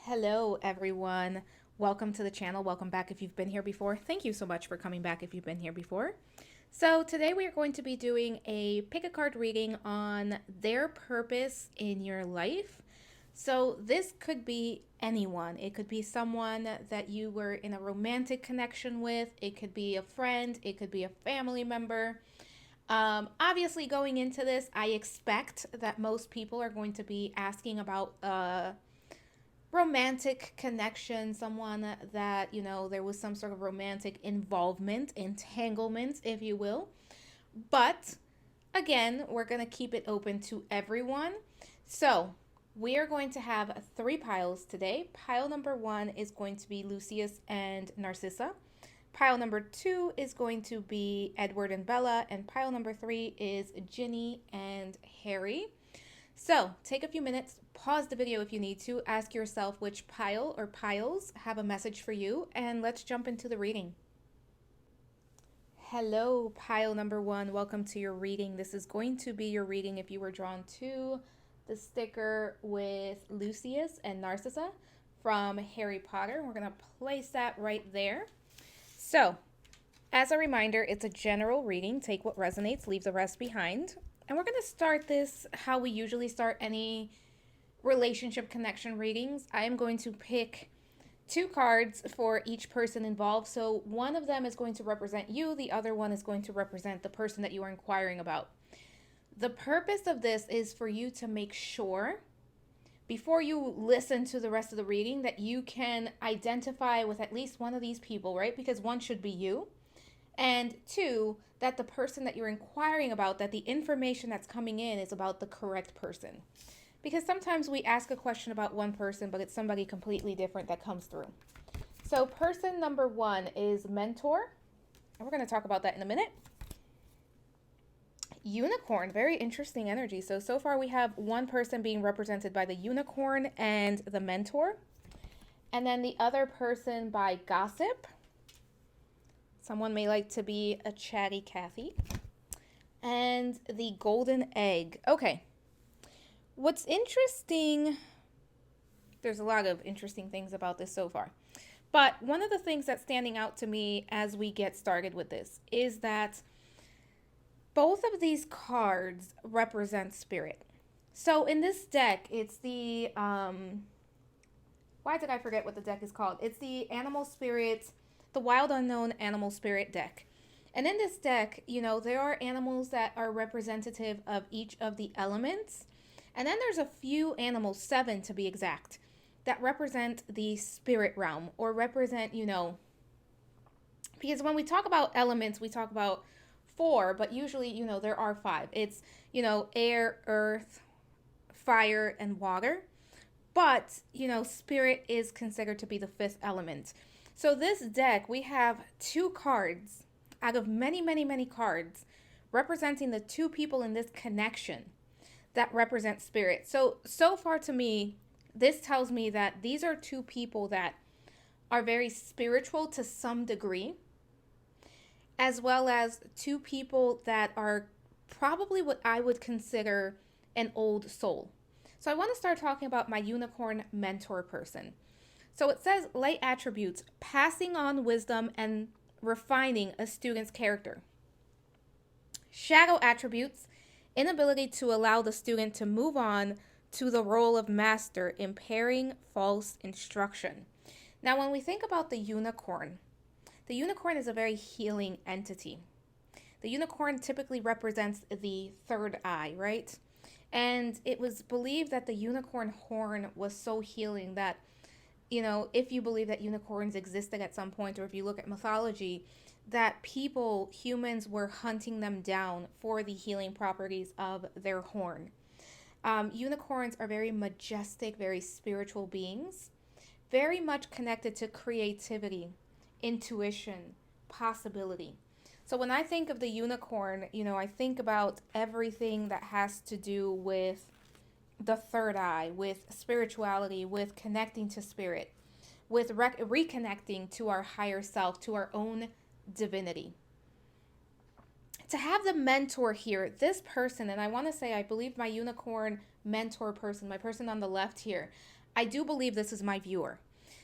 Hello, everyone. Welcome to the channel. Welcome back if you've been here before. Thank you so much for coming back if you've been here before. So today we are going to be doing a pick a card reading on their purpose in your life. So this could be anyone. It could be someone that you were in a romantic connection with. It could be a friend. It could be a family member. Obviously, going into this, I expect that most people are going to be asking about romantic connection, someone that, there was some sort of romantic involvement, entanglement, if you will. But again, we're going to keep it open to everyone. So we are going to have three piles today. Pile number one is going to be Lucius and Narcissa. Pile number two is going to be Edward and Bella. And pile number three is Ginny and Harry. So take a few minutes, pause the video if you need to, ask yourself which pile or piles have a message for you, and let's jump into the reading. Hello, pile number one. Welcome to your reading. This is going to be your reading if you were drawn to the sticker with Lucius and Narcissa from Harry Potter. We're going to place that right there. So, as a reminder, it's a general reading. Take what resonates, leave the rest behind. And we're going to start this how we usually start any relationship connection readings. I am going to pick two cards for each person involved. So one of them is going to represent you. The other one is going to represent the person that you are inquiring about. The purpose of this is for you to make sure, before you listen to the rest of the reading, that you can identify with at least one of these people, right? Because one should be you. And two, that the person that you're inquiring about, that the information that's coming in is about the correct person. Because sometimes we ask a question about one person, but it's somebody completely different that comes through. So person number one is mentor. And we're going to talk about that in a minute. Unicorn, very interesting energy. So far we have one person being represented by the unicorn and the mentor. And then the other person by gossip. Someone may like to be a chatty Cathy. And the golden egg. Okay. What's interesting, there's a lot of interesting things about this so far. But one of the things that's standing out to me as we get started with this is that both of these cards represent spirit. So in this deck, it's the, why did I forget what the deck is called? It's the Animal Spirit, the Wild Unknown Animal Spirit deck. And in this deck, there are animals that are representative of each of the elements. And then there's a few animals, 7 to be exact, that represent the spirit realm or represent, because when we talk about elements, we talk about 4, but usually, there are 5. It's, air, earth, fire, and water. But, spirit is considered to be the 5th element. So this deck, we have 2 cards out of many, many, many cards representing the 2 people in this connection that represent spirit. So far to me, this tells me that these are 2 people that are very spiritual to some degree, as well as 2 people that are probably what I would consider an old soul. So I want to start talking about my unicorn mentor person. So it says light attributes, passing on wisdom and refining a student's character. Shadow attributes, inability to allow the student to move on to the role of master, impairing false instruction. Now, when we think about the unicorn is a very healing entity. The unicorn typically represents the third eye, right? And it was believed that the unicorn horn was so healing that, if you believe that unicorns existed at some point, or if you look at mythology, that humans were hunting them down for the healing properties of their horn. Unicorns are very majestic, very spiritual beings, very much connected to creativity, intuition, possibility. So when I think of the unicorn, I think about everything that has to do with the third eye, with spirituality, with connecting to spirit, with reconnecting to our higher self, to our own divinity. To have the mentor here, this person, and I want to say I believe my unicorn mentor person, my person on the left here, I do believe this is my viewer.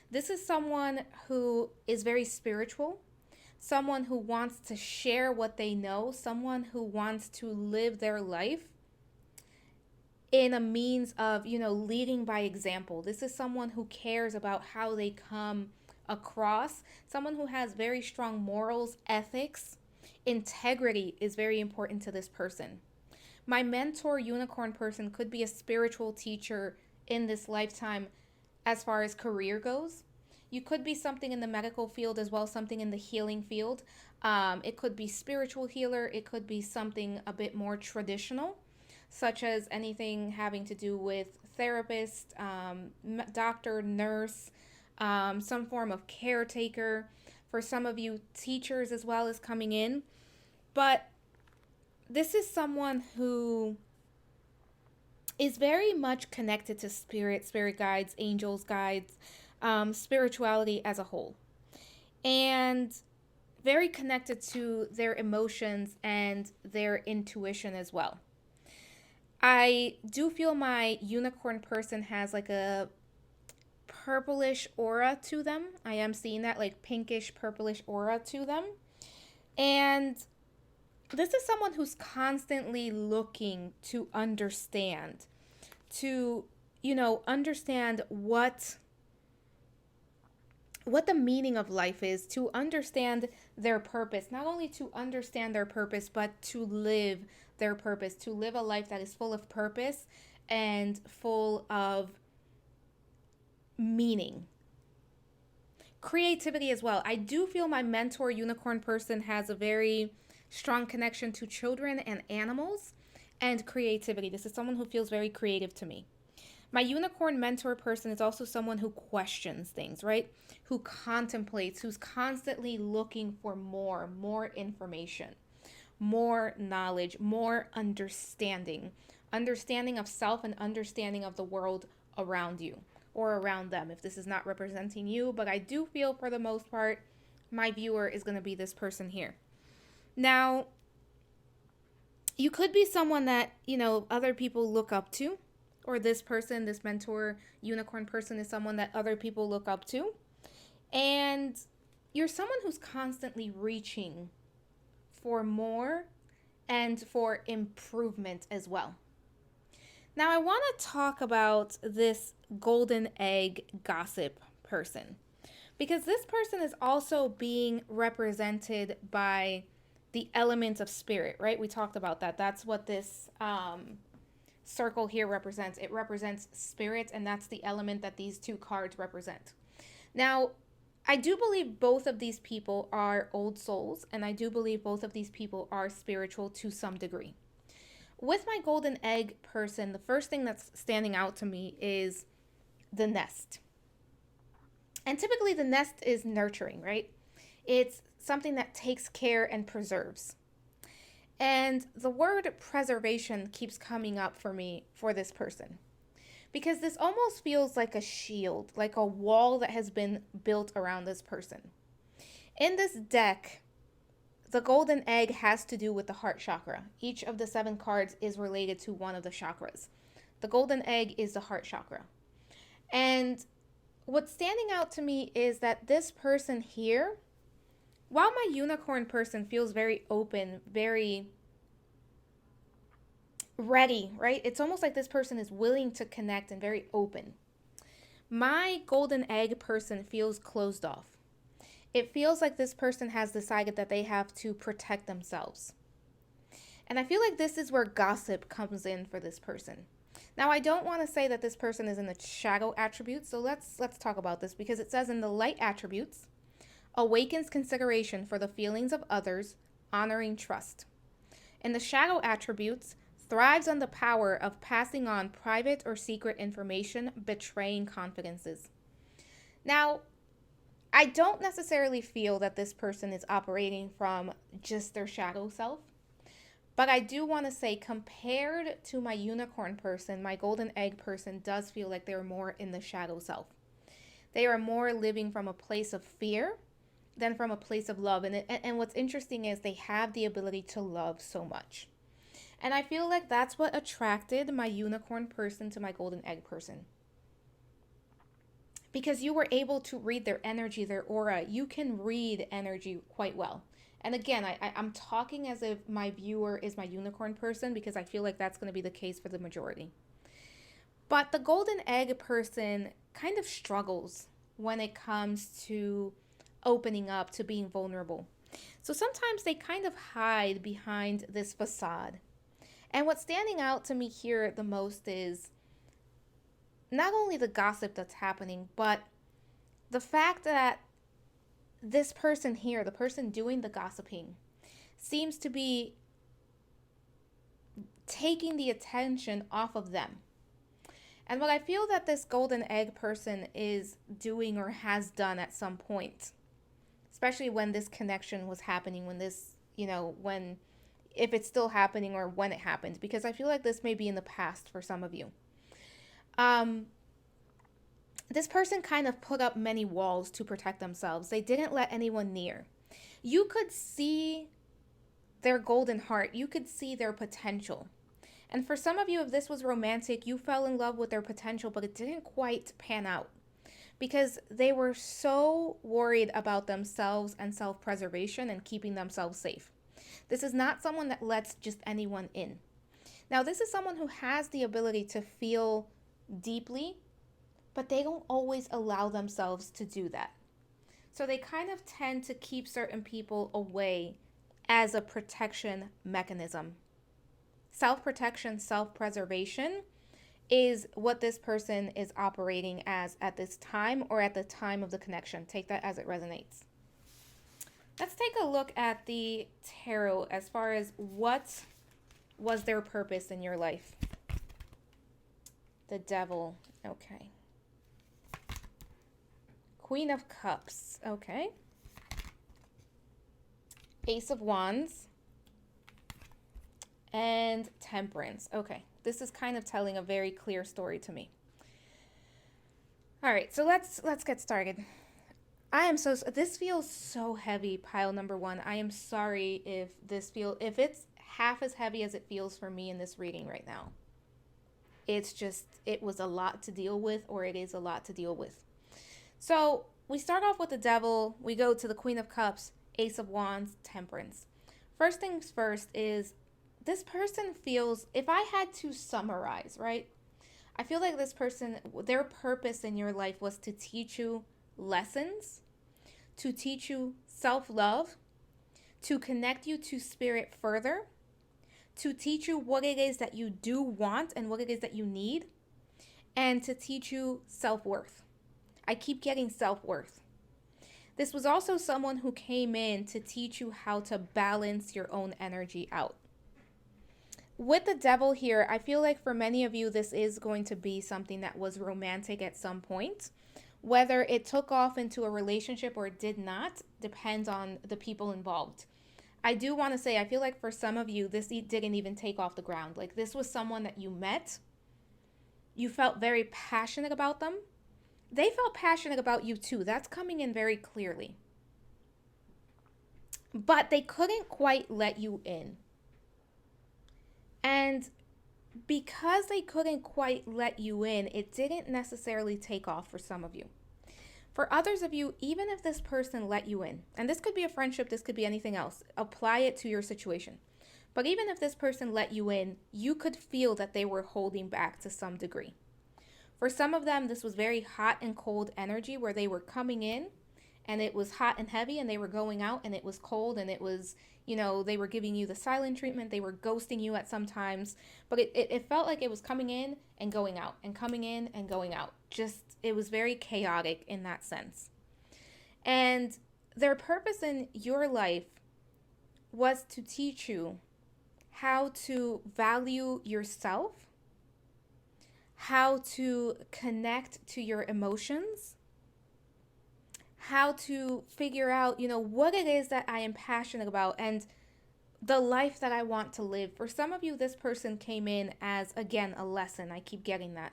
This is someone who is very spiritual, someone who wants to share what they know, someone who wants to live their life in a means of, leading by example. This is someone who cares about how they come across, someone who has very strong morals, ethics. Integrity is very important to this person. My mentor unicorn person could be a spiritual teacher in this lifetime as far as career goes. You could be something in the medical field as well, something in the healing field. It could be spiritual healer. It could be something a bit more traditional, such as anything having to do with therapist, doctor, nurse, some form of caretaker. For some of you, teachers as well is coming in. But this is someone who is very much connected to spirit guides, angels, guides, spirituality as a whole. And very connected to their emotions and their intuition as well. I do feel my unicorn person has like a purplish aura to them. I am seeing that like pinkish purplish aura to them. And this is someone who's constantly looking to understand, to, understand what the meaning of life is, to understand their purpose, not only to understand their purpose, but to live their purpose, to live a life that is full of purpose and full of meaning. Creativity as well. I do feel my mentor unicorn person has a very strong connection to children and animals and creativity. This is someone who feels very creative to me. My unicorn mentor person is also someone who questions things, right? Who contemplates, who's constantly looking for more information, more knowledge, more understanding of self and understanding of the world around you or around them, if this is not representing you. But I do feel for the most part, my viewer is going to be this person here. Now, you could be someone that, other people look up to, or this person, this mentor unicorn person is someone that other people look up to. And you're someone who's constantly reaching for more and for improvement as well. Now, I want to talk about this golden egg gossip person, because this person is also being represented by the elements of spirit, right? We talked about that. That's what this circle here represents. It represents spirit, and that's the element that these two cards represent. Now, I do believe both of these people are old souls, and I do believe both of these people are spiritual to some degree. With my golden egg person, the first thing that's standing out to me is the nest. And typically the nest is nurturing, right? It's something that takes care and preserves. And the word preservation keeps coming up for me for this person, because this almost feels like a shield, like a wall that has been built around this person. In this deck, the golden egg has to do with the heart chakra. Each of the 7 cards is related to one of the chakras. The golden egg is the heart chakra. And what's standing out to me is that this person here, while my unicorn person feels very open, very ready, right? It's almost like this person is willing to connect and very open. My golden egg person feels closed off. It feels like this person has decided that they have to protect themselves. And I feel like this is where gossip comes in for this person. Now, I don't want to say that this person is in the shadow attributes, so let's talk about this, because it says in the light attributes, awakens consideration for the feelings of others, honoring trust. In the shadow attributes, thrives on the power of passing on private or secret information, betraying confidences. Now, I don't necessarily feel that this person is operating from just their shadow self, but I do want to say, compared to my unicorn person, my golden egg person does feel like they're more in the shadow self. They are more living from a place of fear than from a place of love. And what's interesting is they have the ability to love so much. And I feel like that's what attracted my unicorn person to my golden egg person. because you were able to read their energy, their aura. You can read energy quite well. And again, I'm talking as if my viewer is my unicorn person, because I feel like that's going to be the case for the majority. But the golden egg person kind of struggles when it comes to opening up, to being vulnerable. So sometimes they kind of hide behind this facade. And what's standing out to me here the most is not only the gossip that's happening, but the fact that this person here, the person doing the gossiping, seems to be taking the attention off of them. And what I feel that this golden egg person is doing or has done at some point, especially when this connection was happening, when this, when, if it's still happening or when it happened, because I feel like this may be in the past for some of you. This person kind of put up many walls to protect themselves. They didn't let anyone near. You could see their golden heart. You could see their potential. And for some of you, if this was romantic, you fell in love with their potential, but it didn't quite pan out because they were so worried about themselves and self-preservation and keeping themselves safe. This is not someone that lets just anyone in. Now, this is someone who has the ability to feel deeply, but they don't always allow themselves to do that. So they kind of tend to keep certain people away as a protection mechanism. Self-protection, self-preservation is what this person is operating as at this time or at the time of the connection. Take that as it resonates. Let's take a look at the tarot as far as what was their purpose in your life. The Devil. Okay. Queen of Cups. Okay. Ace of Wands. And Temperance. Okay. This is kind of telling a very clear story to me. All right, so let's get started. This feels so heavy, pile number one. I am sorry if it's half as heavy as it feels for me in this reading right now. It was a lot to deal with, or it is a lot to deal with. So we start off with the Devil. We go to the Queen of Cups, Ace of Wands, Temperance. First things first is this person feels, if I had to summarize, right? I feel like this person, their purpose in your life was to teach you lessons, to teach you self-love, to connect you to spirit further, to teach you what it is that you do want and what it is that you need, and to teach you self-worth. I keep getting self-worth. This was also someone who came in to teach you how to balance your own energy out. With the Devil here, I feel like for many of you, this is going to be something that was romantic at some point. Whether it took off into a relationship or it did not depends on the people involved. I do want to say, I feel like for some of you, this didn't even take off the ground. Like, this was someone that you met. You felt very passionate about them. They felt passionate about you too. That's coming in very clearly. But they couldn't quite let you in. And because they couldn't quite let you in, it didn't necessarily take off for some of you. For others of you, even if this person let you in, and this could be a friendship, this could be anything else, apply it to your situation. But even if this person let you in, you could feel that they were holding back to some degree. For some of them, this was very hot and cold energy where they were coming in and it was hot and heavy, and they were going out and it was cold, and it was, they were giving you the silent treatment. They were ghosting you at some times, but it felt like it was coming in and going out and coming in and going out. It was very chaotic in that sense. And their purpose in your life was to teach you how to value yourself, how to connect to your emotions, how to figure out, what it is that I am passionate about and the life that I want to live. For some of you, this person came in as, again, a lesson. I keep getting that.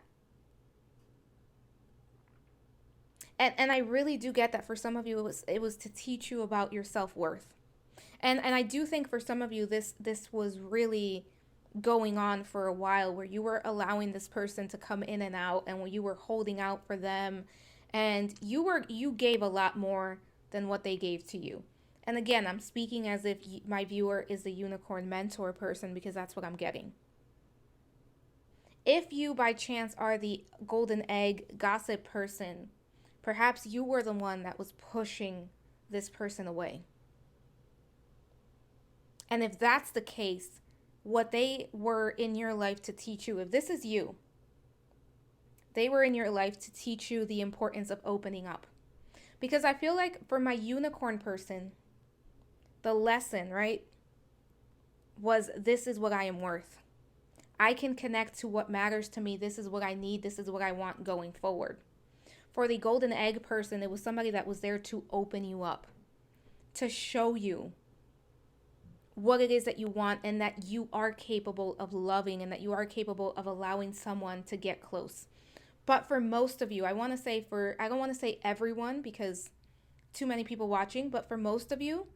And I really do get that for some of you, it was to teach you about your self-worth. And I do think for some of you, this was really going on for a while, where you were allowing this person to come in and out, and when you were holding out for them, And you gave a lot more than what they gave to you. And again, I'm speaking as if my viewer is the unicorn mentor person, because that's what I'm getting. If you by chance are the golden egg gossip person, perhaps you were the one that was pushing this person away. And if that's the case, what they were in your life to teach you, if this is you, they were in your life to teach you the importance of opening up. Because I feel like for my unicorn person, the lesson, right, was this is what I am worth. I can connect to what matters to me. This is what I need. This is what I want going forward. For the golden egg person, it was somebody that was there to open you up, to show you what it is that you want, and that you are capable of loving, and that you are capable of allowing someone to get close. But for most of you, I don't want to say everyone because too many people watching, but for most of you,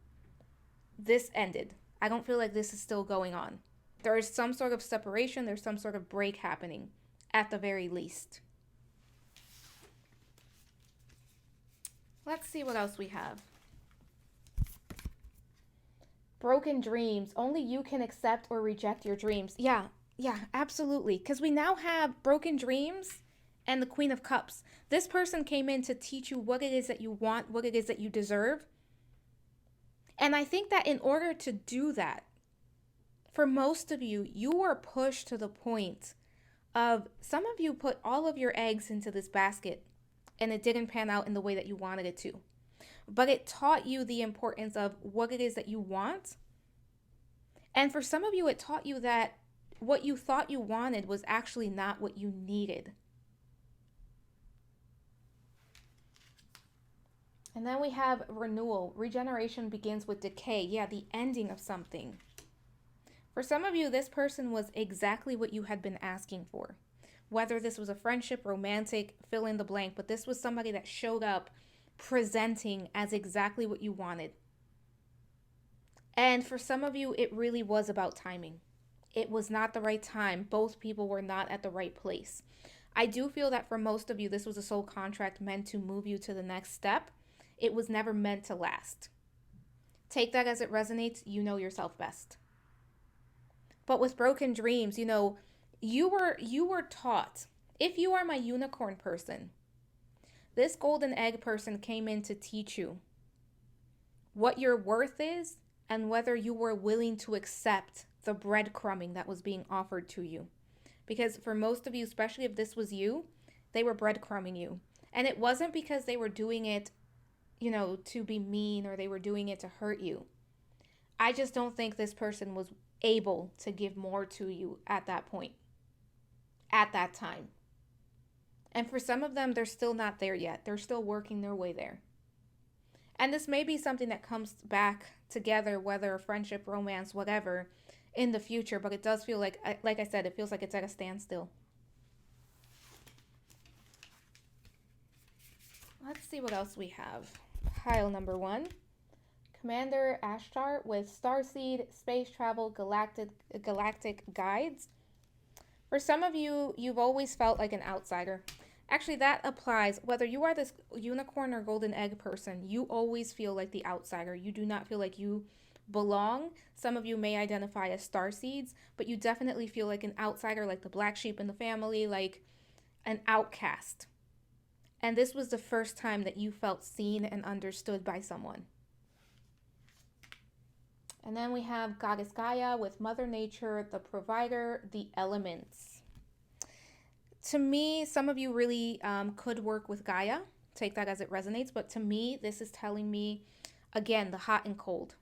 this ended. I don't feel like this is still going on. There is some sort of separation. There's some sort of break happening at the very least. Let's see what else we have. Broken dreams. Only you can accept or reject your dreams. Yeah, absolutely. Because we now have broken dreams and the Queen of Cups. This person came in to teach you what it is that you want, what it is that you deserve. And I think that in order to do that, for most of you, you were pushed to the point of, some of you put all of your eggs into this basket and it didn't pan out in the way that you wanted it to. But it taught you the importance of what it is that you want. And for some of you, it taught you that what you thought you wanted was actually not what you needed. And then we have renewal. Regeneration begins with decay. Yeah, the ending of something. For some of you, this person was exactly what you had been asking for. Whether this was a friendship, romantic, fill in the blank, but this was somebody that showed up presenting as exactly what you wanted. And for some of you, it really was about timing. It was not the right time. Both people were not at the right place. I do feel that for most of you, this was a soul contract meant to move you to the next step. It was never meant to last. Take that as it resonates. You know yourself best. But with broken dreams, you were taught, if you are my unicorn person, this golden egg person came in to teach you what your worth is and whether you were willing to accept the breadcrumbing that was being offered to you. Because for most of you, especially if this was you, they were breadcrumbing you. And it wasn't because they were doing it, to be mean, or they were doing it to hurt you. I just don't think this person was able to give more to you at that point, at that time. And for some of them, they're still not there yet. They're still working their way there. And this may be something that comes back together, whether friendship, romance, whatever, in the future. But it does feel like I said, it feels like it's at a standstill. Let's see what else we have. Pile number 1. Commander Ashtar with Starseed, Space Travel, Galactic Guides. For some of you, you've always felt like an outsider. Actually, that applies whether you are this unicorn or golden egg person. You always feel like the outsider. You do not feel like you belong. Some of you may identify as starseeds, but you definitely feel like an outsider, like the black sheep in the family, like an outcast. And this was the first time that you felt seen and understood by someone. And then we have Goddess Gaia with Mother Nature, the provider, the elements. To me, some of you really could work with Gaia. Take that as it resonates. But to me, this is telling me, again, the hot and cold.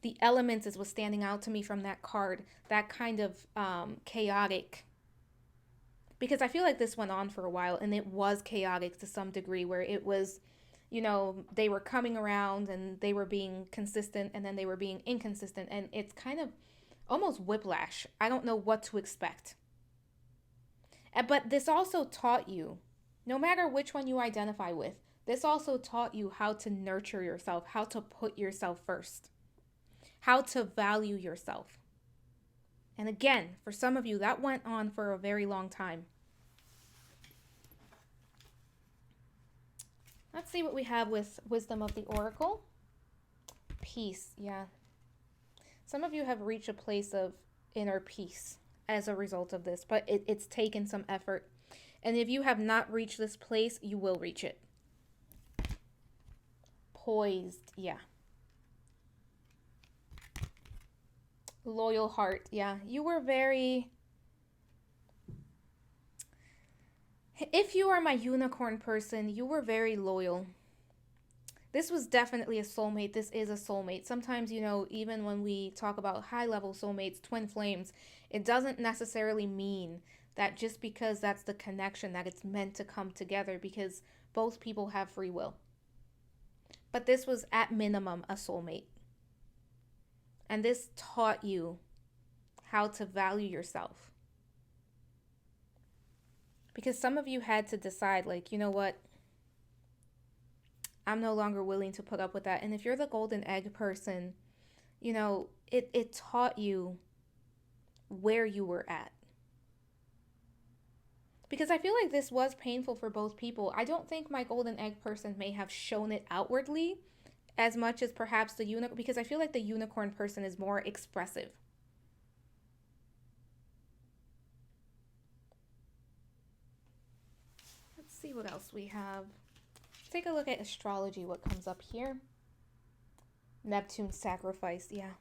The elements is what's standing out to me from that card. That kind of chaotic. Because I feel like this went on for a while, and it was chaotic to some degree, where it was, they were coming around and they were being consistent, and then they were being inconsistent. And it's kind of almost whiplash. I don't know what to expect. But this also taught you, no matter which one you identify with, this also taught you how to nurture yourself, how to put yourself first, how to value yourself. And again, for some of you, that went on for a very long time. Let's see what we have with Wisdom of the Oracle. Peace, yeah. Some of you have reached a place of inner peace as a result of this, but it's taken some effort. And if you have not reached this place, you will reach it. Poised, yeah. Loyal heart, yeah. You were very... If you are my unicorn person, you were very loyal. This was definitely a soulmate. This is a soulmate. Sometimes, you know, even when we talk about high-level soulmates, twin flames, it doesn't necessarily mean that just because that's the connection that it's meant to come together, because both people have free will. But this was at minimum a soulmate. And this taught you how to value yourself. Because some of you had to decide, like, you know what? I'm no longer willing to put up with that. And if you're the golden egg person, you know, it taught you where you were at. Because I feel like this was painful for both people. I don't think my golden egg person may have shown it outwardly as much as perhaps the unicorn, because I feel like the unicorn person is more expressive. Let's see what else we have. Let's take a look at astrology, what comes up here. Neptune sacrifice, yeah.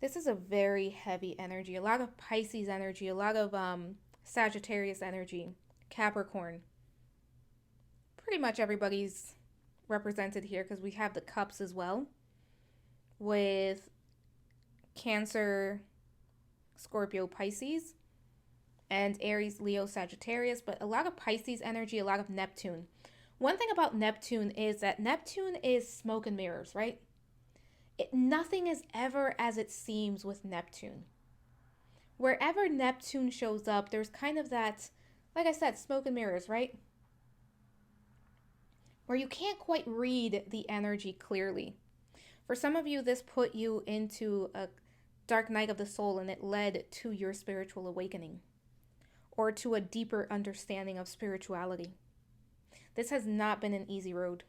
This is a very heavy energy. A lot of Pisces energy, a lot of Sagittarius energy, Capricorn. Pretty much everybody's represented here because we have the cups as well with Cancer, Scorpio, Pisces, and Aries, Leo, Sagittarius, but a lot of Pisces energy, a lot of Neptune. One thing about Neptune is that Neptune is smoke and mirrors, right? Nothing is ever as it seems with Neptune. Wherever Neptune shows up, there's kind of that, like I said, smoke and mirrors, right? Where you can't quite read the energy clearly. For some of you, this put you into a dark night of the soul, and it led to your spiritual awakening or to a deeper understanding of spirituality. This has not been an easy road.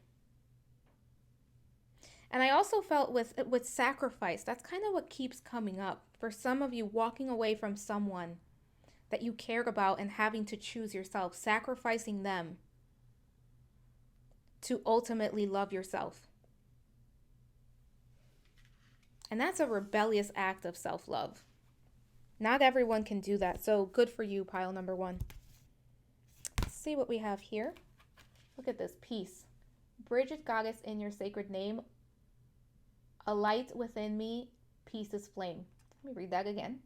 And I also felt with sacrifice, that's kind of what keeps coming up. For some of you, walking away from someone that you cared about and having to choose yourself, sacrificing them to ultimately love yourself. And that's a rebellious act of self-love. Not everyone can do that, so good for you, pile number one. Let's see what we have here. Look at this, peace. Bridget, goddess in your sacred name, a light within me, peace is flame. Let me read that again.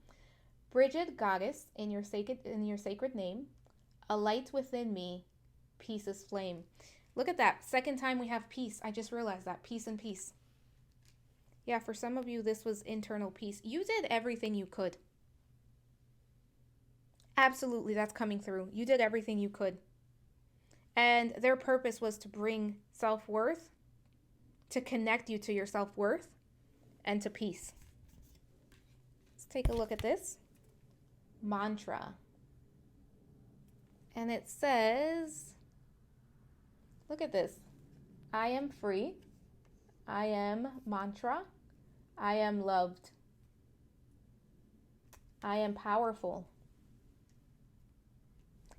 Bridget, goddess in your sacred name, a light within me, peace is flame. Look at that. Second time we have peace. I just realized that. Peace and peace. Yeah, for some of you, this was internal peace. You did everything you could. Absolutely, that's coming through. You did everything you could. And their purpose was to bring self-worth, to connect you to your self-worth, and to peace. Let's take a look at this mantra. And it says, look at this. I am free. I am mantra. I am loved. I am powerful.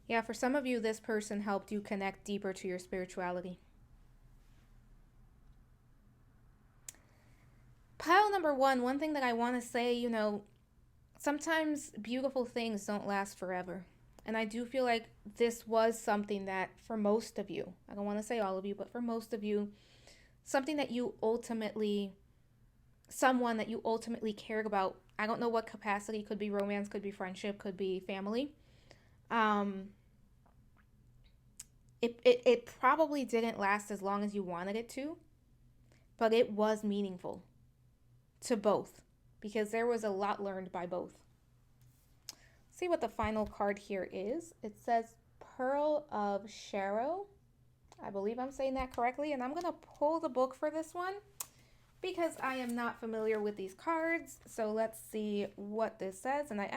Yeah, for some of you, this person helped you connect deeper to your spirituality. Pile number one thing that I want to say, you know, sometimes beautiful things don't last forever. And I do feel like this was something that for most of you, I don't want to say all of you, but for most of you, something that you ultimately, someone that you ultimately cared about. I don't know what capacity, could be romance, could be friendship, could be family. It probably didn't last as long as you wanted it to, but it was meaningful to both because there was a lot learned by both. See what the final card here is. It says Pearl of Sharo. I believe I'm saying that correctly, and I'm going to pull the book for this one because I am not familiar with these cards. So let's see what this says, and I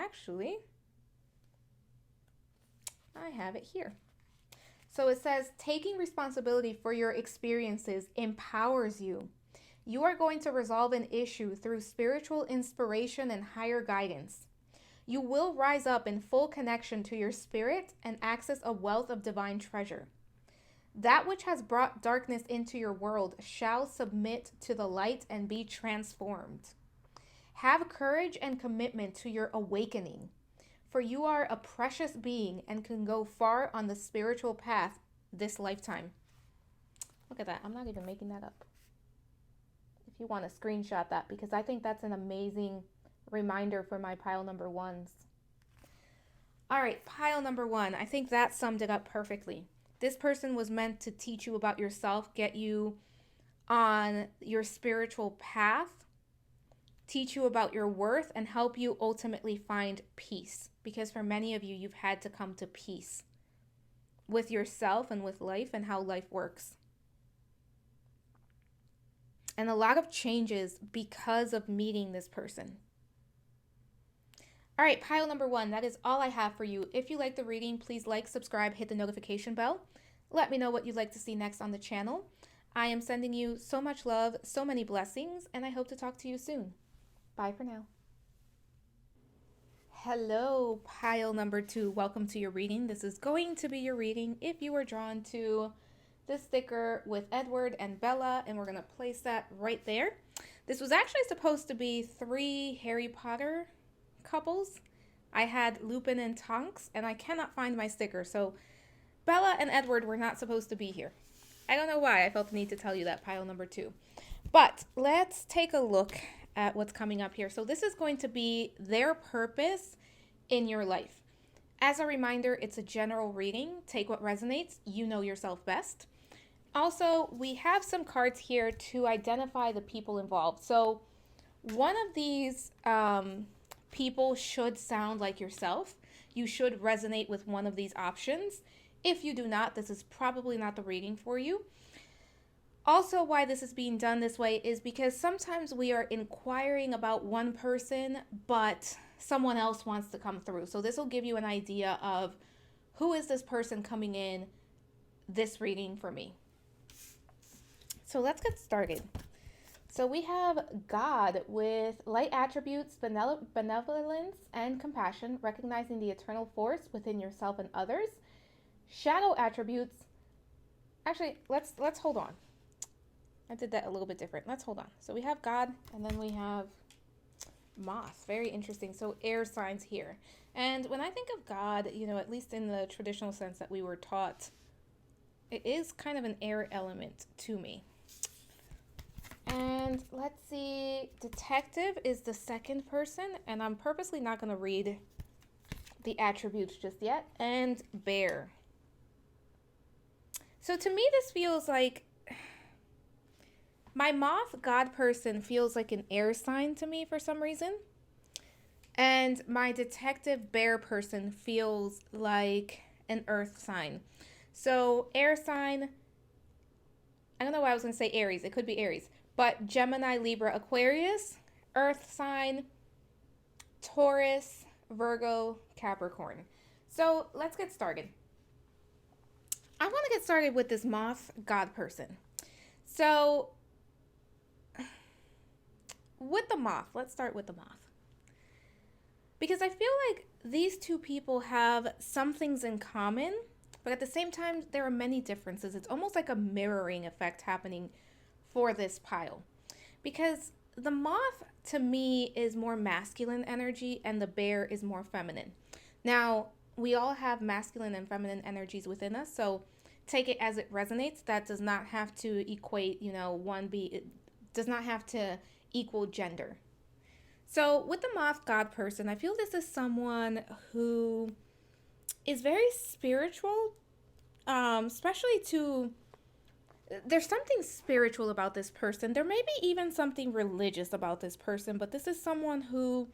have it here. So it says, taking responsibility for your experiences empowers you. You are going to resolve an issue through spiritual inspiration and higher guidance. You will rise up in full connection to your spirit and access a wealth of divine treasure. That which has brought darkness into your world shall submit to the light and be transformed. Have courage and commitment to your awakening, for you are a precious being and can go far on the spiritual path this lifetime. Look at that. I'm not even making that up. If you want to screenshot that, because I think that's an amazing reminder for my pile number ones. All right, pile number one. I think that summed it up perfectly. This person was meant to teach you about yourself, get you on your spiritual path, teach you about your worth, and help you ultimately find peace. Because for many of you, you've had to come to peace with yourself and with life and how life works. And a lot of changes because of meeting this person. All right, pile number one, that is all I have for you. If you like the reading, please like, subscribe, hit the notification bell. Let me know what you'd like to see next on the channel. I am sending you so much love, so many blessings, and I hope to talk to you soon. Bye for now. Hello, pile number two. Welcome to your reading. This is going to be your reading if you were drawn to this sticker with Edward and Bella, and we're going to place that right there. This was actually supposed to be 3 Harry Potter couples. I had Lupin and Tonks, and I cannot find my sticker, so Bella and Edward were not supposed to be here. I don't know why. I felt the need to tell you that, pile number two. But let's take a look at what's coming up here. So this is going to be their purpose in your life. As a reminder, it's a general reading. Take what resonates. You know yourself best. Also, we have some cards here to identify the people involved. So one of these people should sound like yourself. You should resonate with one of these options. If you do not, this is probably not the reading for you. Also, why this is being done this way is because sometimes we are inquiring about one person, but someone else wants to come through. So this will give you an idea of who is this person coming in this reading for me. So let's get started. So we have God with light attributes, benevolence, and compassion, recognizing the eternal force within yourself and others. Shadow attributes. Actually, let's hold on. I did that a little bit different. Let's hold on. So we have God, and then we have Moth. Very interesting. So air signs here. And when I think of God, you know, at least in the traditional sense that we were taught, it is kind of an air element to me. And let's see, detective is the second person, and I'm purposely not going to read the attributes just yet. And bear. So to me, this feels like my moth God person feels like an air sign to me for some reason. And my detective bear person feels like an earth sign. So air sign, I don't know why I was going to say Aries. It could be Aries. But Gemini, Libra, Aquarius, earth sign, Taurus, Virgo, Capricorn. So let's get started. I want to get started with this moth God person. So with the moth, let's start with the moth. Because I feel like these two people have some things in common, but at the same time, there are many differences. It's almost like a mirroring effect happening for this pile. Because the moth, to me, is more masculine energy, and the bear is more feminine. Now, we all have masculine and feminine energies within us, so take it as it resonates. That does not have to equate, it does not have to equal gender. So with the moth God person, I feel this is someone who is very spiritual, especially there's something spiritual about this person. There may be even something religious about this person, but this is someone who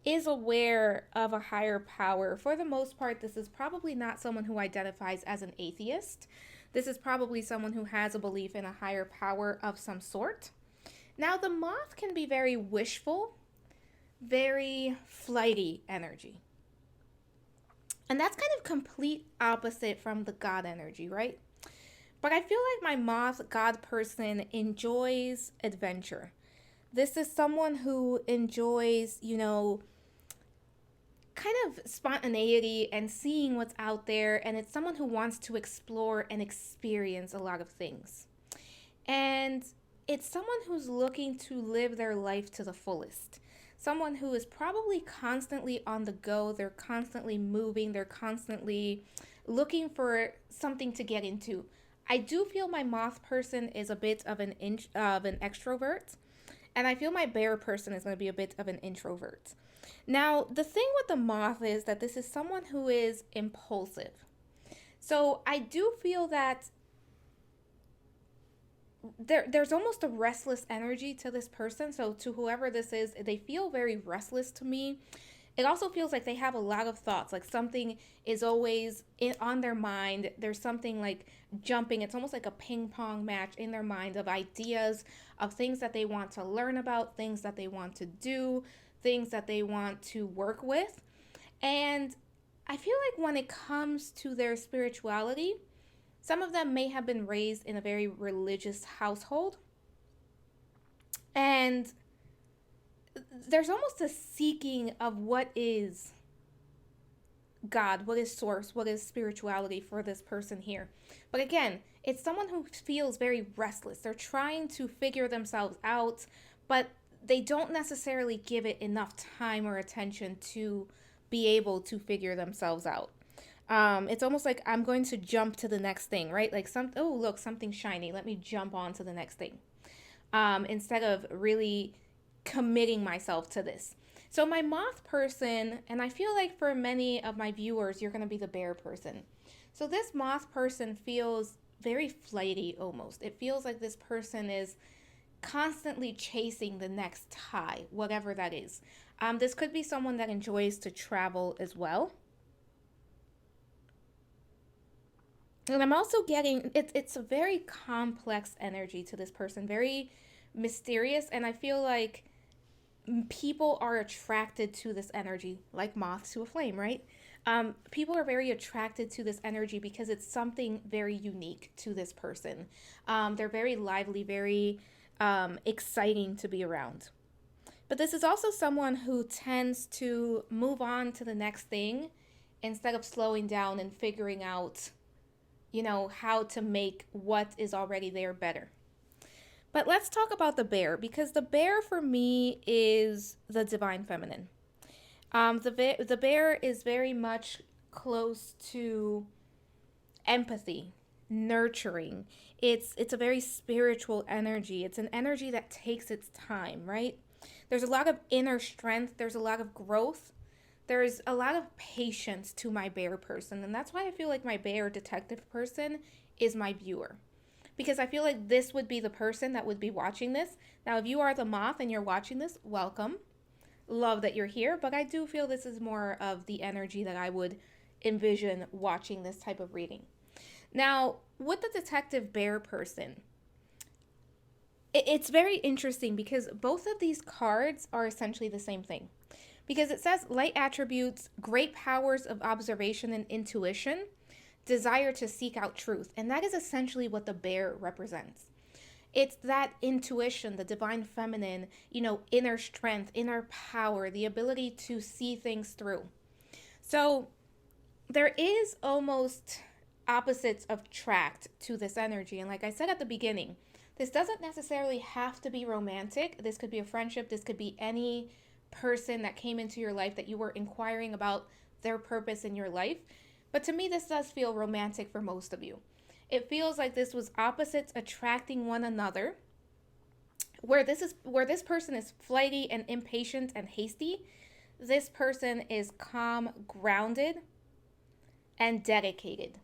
is aware of a higher power. For the most part, this is probably not someone who identifies as an atheist. This is probably someone who has a belief in a higher power of some sort. Now, the moth can be very wishful, very flighty energy. And that's kind of complete opposite from the God energy, right? But I feel like my moth God person enjoys adventure. This is someone who enjoys, kind of spontaneity and seeing what's out there. And it's someone who wants to explore and experience a lot of things. And it's someone who's looking to live their life to the fullest. Someone who is probably constantly on the go. They're constantly moving. They're constantly looking for something to get into. I do feel my moth person is a bit of an extrovert, and I feel my bear person is going to be a bit of an introvert. Now, the thing with the moth is that this is someone who is impulsive. So I do feel that there's almost a restless energy to this person. So to whoever this is, they feel very restless to me. It also feels like they have a lot of thoughts, like something is always on their mind. There's something like jumping. It's almost like a ping pong match in their mind of ideas, of things that they want to learn about, things that they want to do, things that they want to work with. And I feel like when it comes to their spirituality, some of them may have been raised in a very religious household. And there's almost a seeking of what is God, what is source, what is spirituality for this person here. But again, it's someone who feels very restless. They're trying to figure themselves out, but they don't necessarily give it enough time or attention to be able to figure themselves out. It's almost like I'm going to jump to the next thing, right? Like oh, look, something shiny. Let me jump on to the next thing. Instead of really committing myself to this. So my moth person, and I feel like for many of my viewers, you're going to be the bear person. So this moth person feels very flighty almost. It feels like this person is constantly chasing the next high, whatever that is. This could be someone that enjoys to travel as well. And I'm also getting, it's a very complex energy to this person, very mysterious. And I feel like people are attracted to this energy like moths to a flame, right? People are very attracted to this energy because it's something very unique to this person. They're very lively, very exciting to be around. But this is also someone who tends to move on to the next thing instead of slowing down and figuring out, how to make what is already there better. But let's talk about the bear, because the bear for me is the divine feminine. The bear is very much close to empathy, nurturing. It's a very spiritual energy. It's an energy that takes its time, right? There's a lot of inner strength. There's a lot of growth. There's a lot of patience to my bear person. And that's why I feel like my bear detective person is my viewer. Because I feel like this would be the person that would be watching this. Now, if you are the moth and you're watching this, welcome. Love that you're here. But I do feel this is more of the energy that I would envision watching this type of reading. Now, with the detective bear person, it's very interesting because both of these cards are essentially the same thing. Because it says light attributes, great powers of observation and intuition, desire to seek out truth. And that is essentially what the bear represents. It's that intuition, the divine feminine, inner strength, inner power, the ability to see things through. So there is almost opposites attract to this energy. And like I said at the beginning, this doesn't necessarily have to be romantic. This could be a friendship. This could be any person that came into your life that you were inquiring about their purpose in your life. But to me, this does feel romantic for most of you. It feels like this was opposites attracting one another. Where this person is flighty and impatient and hasty, this person is calm, grounded, and dedicated.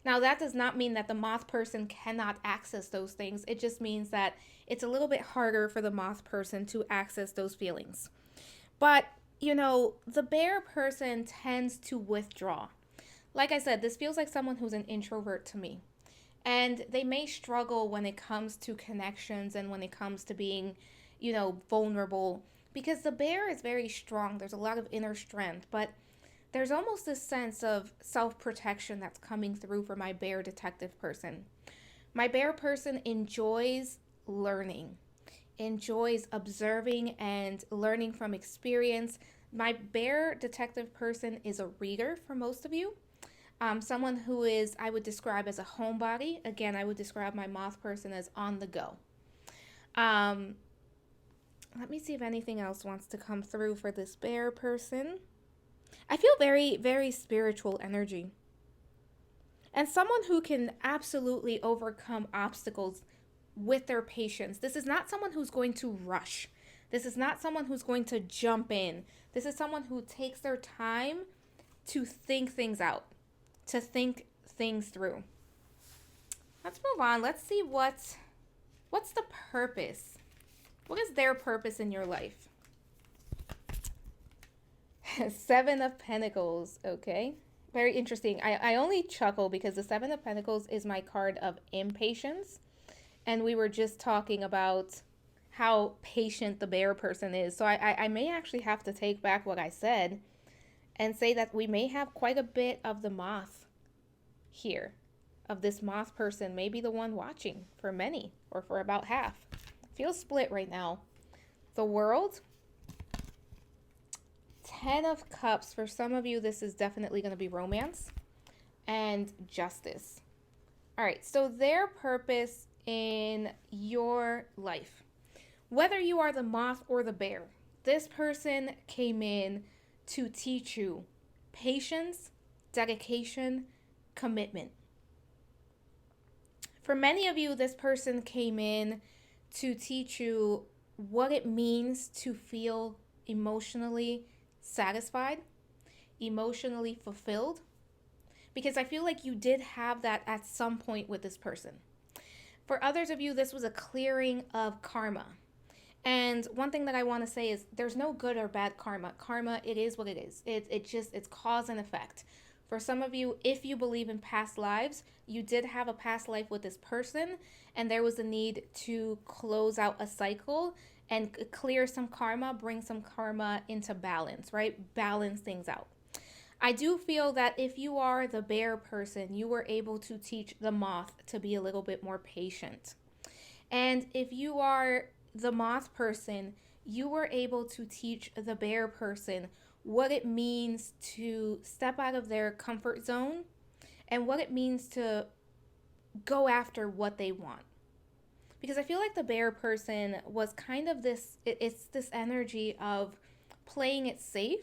Now, that does not mean that the moth person cannot access those things. It just means that it's a little bit harder for the moth person to access those feelings. But, the bear person tends to withdraw. Like I said, this feels like someone who's an introvert to me. And they may struggle when it comes to connections and when it comes to being, vulnerable. Because the bear is very strong. There's a lot of inner strength. But there's almost this sense of self-protection that's coming through for my bear detective person. My bear person enjoys learning, enjoys observing and learning from experience. My bear detective person is a reader for most of you. Someone who is, I would describe as a homebody. Again, I would describe my moth person as on the go. Let me see if anything else wants to come through for this bear person. I feel very, very spiritual energy. And someone who can absolutely overcome obstacles with their patience. This is not someone who's going to rush. This is not someone who's going to jump in. This is someone who takes their time to think things out, to think things through. Let's move on. Let's see what's the purpose. What is their purpose in your life? Seven of Pentacles, okay? Very interesting. I only chuckle because the Seven of Pentacles is my card of impatience. And we were just talking about how patient the bear person is. So I may actually have to take back what I said and say that we may have quite a bit of the moth here. Of this moth person, maybe the one watching for many or for about half. Feels split right now. The World. 10 of Cups. For some of you, this is definitely going to be romance. And Justice. All right, so their purpose in your life. Whether you are the moth or the bear, this person came in to teach you patience, dedication, commitment. For many of you, this person came in to teach you what it means to feel emotionally satisfied, emotionally fulfilled, because I feel like you did have that at some point with this person. For others of you, this was a clearing of karma. And one thing that I want to say is there's no good or bad karma. Karma, it is what it is. It's cause and effect. For some of you, if you believe in past lives, you did have a past life with this person, and there was a need to close out a cycle and clear some karma, bring some karma into balance, right? Balance things out. I do feel that if you are the bear person, you were able to teach the moth to be a little bit more patient. And if you are the moth person, you were able to teach the bear person what it means to step out of their comfort zone and what it means to go after what they want. Because I feel like the bear person was kind of it's this energy of playing it safe,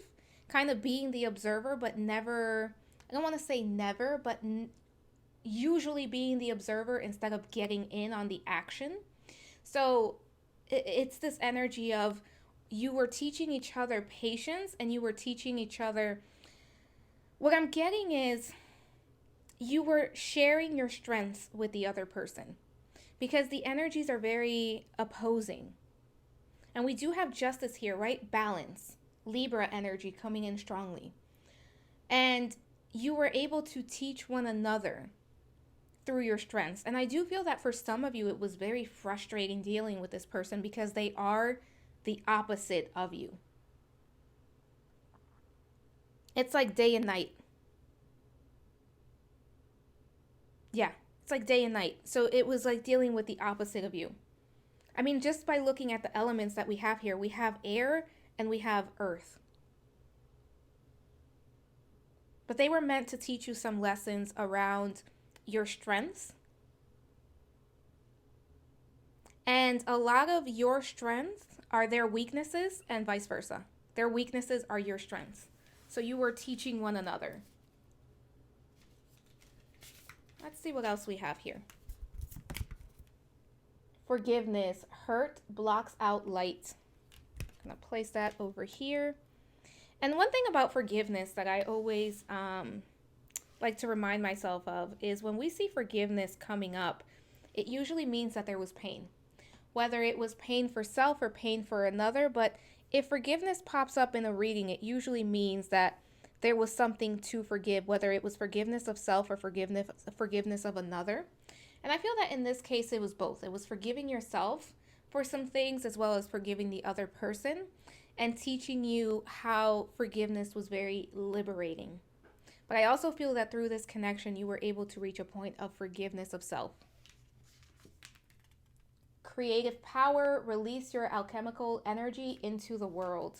kind of being the observer, but never, I don't want to say never, but usually being the observer instead of getting in on the action. So it's this energy of you were teaching each other patience and you were teaching each other. What I'm getting is you were sharing your strengths with the other person because the energies are very opposing. And we do have justice here, right? Balance, Libra energy coming in strongly. And you were able to teach one another through your strengths. And I do feel that for some of you, it was very frustrating dealing with this person because they are the opposite of you. It's like day and night. Yeah, it's like day and night. So it was like dealing with the opposite of you. I mean, just by looking at the elements that we have here, we have air and we have earth. But they were meant to teach you some lessons around your strengths. And a lot of your strengths are their weaknesses and vice versa. Their weaknesses are your strengths. So you were teaching one another. Let's see what else we have here. Forgiveness. Hurt blocks out light. I'm going to place that over here. And one thing about forgiveness that I always like to remind myself of is when we see forgiveness coming up, it usually means that there was pain. Whether it was pain for self or pain for another, but if forgiveness pops up in a reading, it usually means that there was something to forgive, whether it was forgiveness of self or forgiveness of another. And I feel that in this case, it was both. It was forgiving yourself for some things as well as forgiving the other person. and teaching you how forgiveness was very liberating. But I also feel that through this connection, you were able to reach a point of forgiveness of self. Creative power, release your alchemical energy into the world.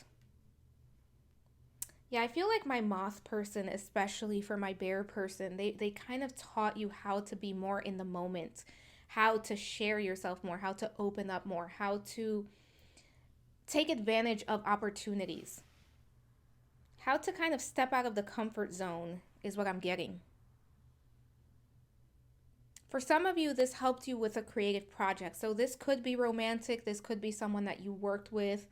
Yeah, I feel like my moth person, especially for my bear person, they kind of taught you how to be more in the moment, how to share yourself more, how to open up more, how to take advantage of opportunities, how to kind of step out of the comfort zone is what I'm getting. For some of you, this helped you with a creative project. So this could be romantic. This could be someone that you worked with,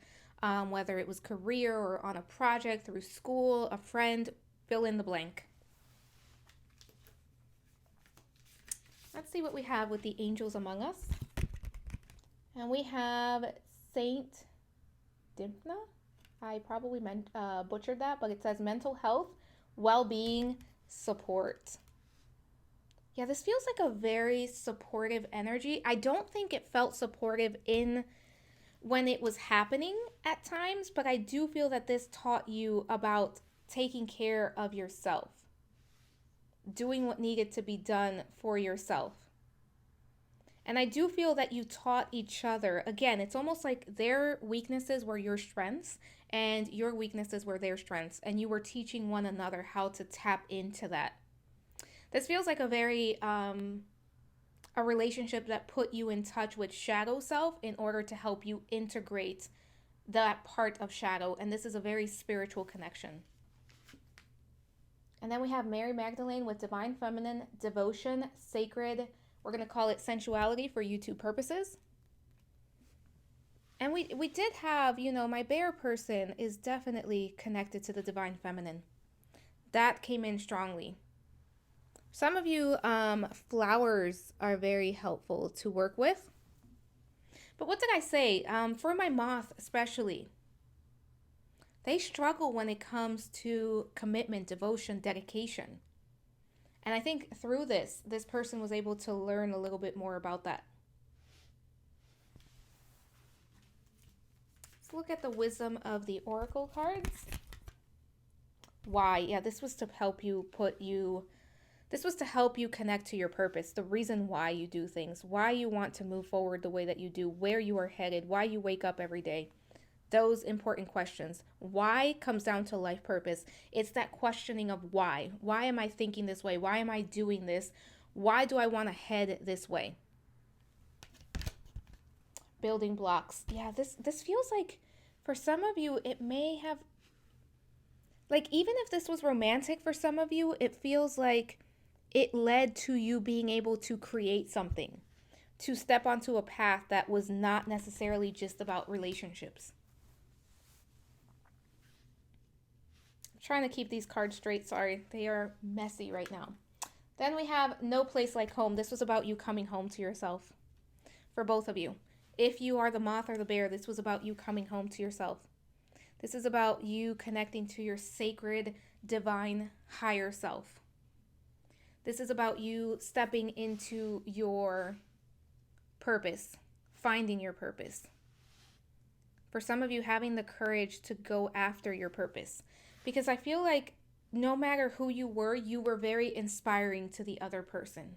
whether it was career or on a project, through school, a friend, fill in the blank. Let's see what we have with the angels among us. And we have Saint Dimna. I probably butchered that, but it says mental health, well-being, support. Yeah, this feels like a very supportive energy. I don't think it felt supportive in when it was happening at times, but I do feel that this taught you about taking care of yourself, doing what needed to be done for yourself. And I do feel that you taught each other. Again, it's almost like their weaknesses were your strengths and your weaknesses were their strengths, and you were teaching one another how to tap into that. This feels like a very a relationship that put you in touch with shadow self in order to help you integrate that part of shadow. And this is a very spiritual connection. And then we have Mary Magdalene with divine feminine, devotion, sacred. We're going to call it sensuality for YouTube purposes. And we did have, my bear person is definitely connected to the divine feminine. That came in strongly. Some of you, flowers are very helpful to work with. But what did I say? For my moth especially, they struggle when it comes to commitment, devotion, dedication. And I think through this person was able to learn a little bit more about that. Let's look at the wisdom of the oracle cards. Why? Yeah, this was to help you This was to help you connect to your purpose, the reason why you do things, why you want to move forward the way that you do, where you are headed, why you wake up every day. Those important questions. Why comes down to life purpose. It's that questioning of why. Why am I thinking this way? Why am I doing this? Why do I want to head this way? Building blocks. Yeah, this feels like for some of you, it may have, like, even if this was romantic for some of you, it feels like it led to you being able to create something, to step onto a path that was not necessarily just about relationships. I'm trying to keep these cards straight. Sorry, they are messy right now. Then we have no place like home. This was about you coming home to yourself for both of you. If you are the moth or the bear, this was about you coming home to yourself. This is about you connecting to your sacred, divine, higher self. This is about you stepping into your purpose, finding your purpose. For some of you, having the courage to go after your purpose. Because I feel like no matter who you were very inspiring to the other person.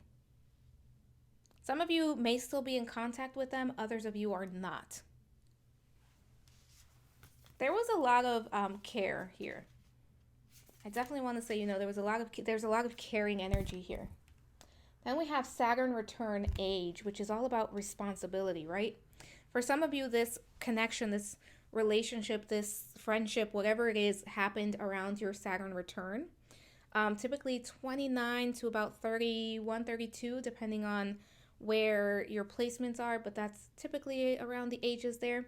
Some of you may still be in contact with them, others of you are not. There was a lot of care here. I definitely want to say, there's a lot of caring energy here. Then we have Saturn return age, which is all about responsibility, right? For some of you, this connection, this relationship, this friendship, whatever it is, happened around your Saturn return. Typically 29 to about 31, 32, depending on where your placements are, but that's typically around the ages there.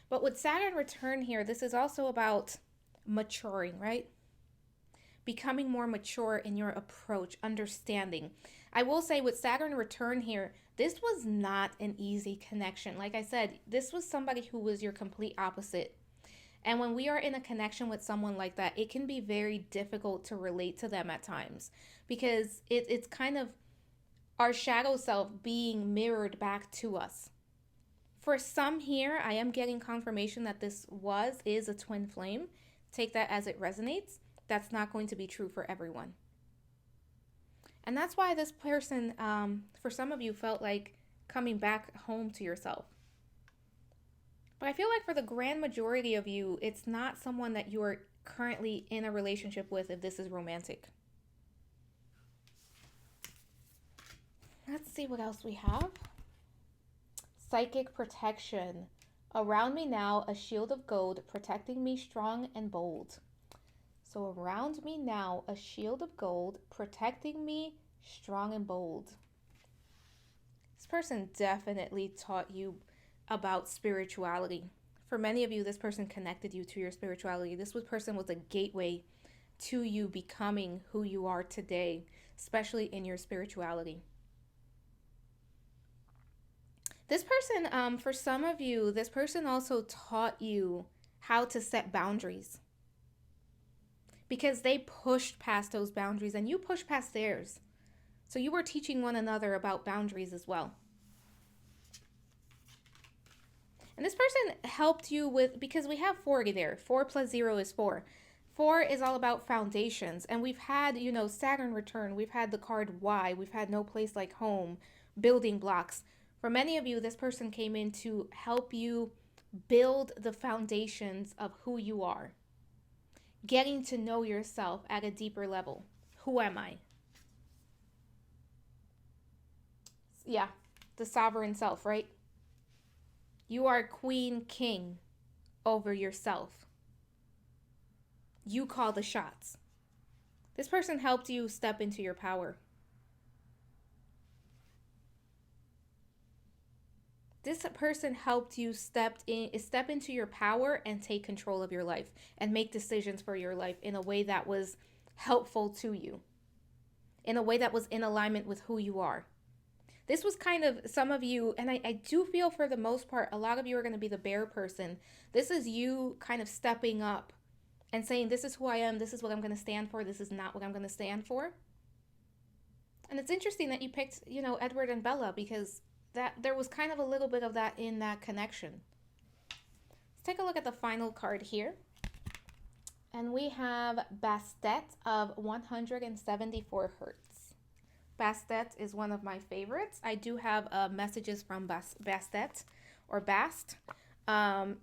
But with Saturn return here, this is also about maturing, right? Becoming more mature in your approach, understanding. I will say with Saturn return here, this was not an easy connection. Like I said, this was somebody who was your complete opposite. And when we are in a connection with someone like that, it can be very difficult to relate to them at times because it's kind of our shadow self being mirrored back to us For some here, I am getting confirmation that this is a twin flame. Take that as it resonates. That's not going to be true for everyone. And that's why this person, for some of you, felt like coming back home to yourself. But I feel like for the grand majority of you, it's not someone that you are currently in a relationship with if this is romantic. Let's see what else we have. Psychic protection. Around me now, a shield of gold, protecting me strong and bold. So around me now, a shield of gold, protecting me strong and bold. This person definitely taught you about spirituality. For many of you, this person connected you to your spirituality. This person was a gateway to you becoming who you are today, especially in your spirituality. This person, for some of you, this person also taught you how to set boundaries, because they pushed past those boundaries and you pushed past theirs. So you were teaching one another about boundaries as well. And this person helped you with, because we have 4 there. 4 plus 0 is 4. 4 is all about foundations. And we've had, Saturn return. We've had the card Y. We've had no place like home, building blocks. For many of you, this person came in to help you build the foundations of who you are. Getting to know yourself at a deeper level. Who am I? Yeah, the sovereign self, right? You are queen, king over yourself. You call the shots. This person helped you step into your power. This person helped you step into your power and take control of your life and make decisions for your life in a way that was helpful to you, in a way that was in alignment with who you are. This was kind of some of you, and I do feel for the most part, a lot of you are going to be the bear person. This is you kind of stepping up and saying, this is who I am, this is what I'm going to stand for, this is not what I'm going to stand for. And it's interesting that you picked, Edward and Bella, because that there was kind of a little bit of that in that connection. Let's take a look at the final card here. And we have Bastet of 174 Hertz. Bastet is one of my favorites. I do have messages from Bastet or Bast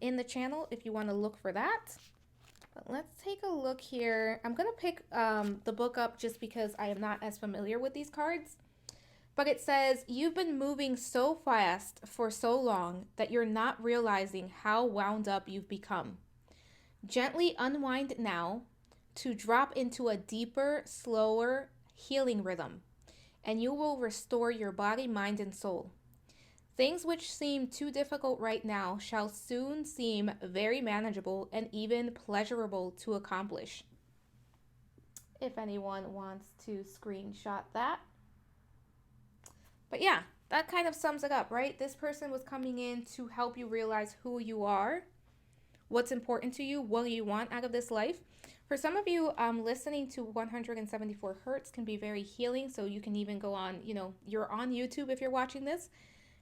in the channel if you want to look for that. But let's take a look here. I'm going to pick the book up just because I am not as familiar with these cards. But it says, you've been moving so fast for so long that you're not realizing how wound up you've become. Gently unwind now to drop into a deeper, slower healing rhythm, and you will restore your body, mind, and soul. Things which seem too difficult right now shall soon seem very manageable and even pleasurable to accomplish. If anyone wants to screenshot that. But yeah, that kind of sums it up, right? This person was coming in to help you realize who you are, what's important to you, what you want out of this life. For some of you, listening to 174 Hertz can be very healing. So you can even go on, you're on YouTube if you're watching this.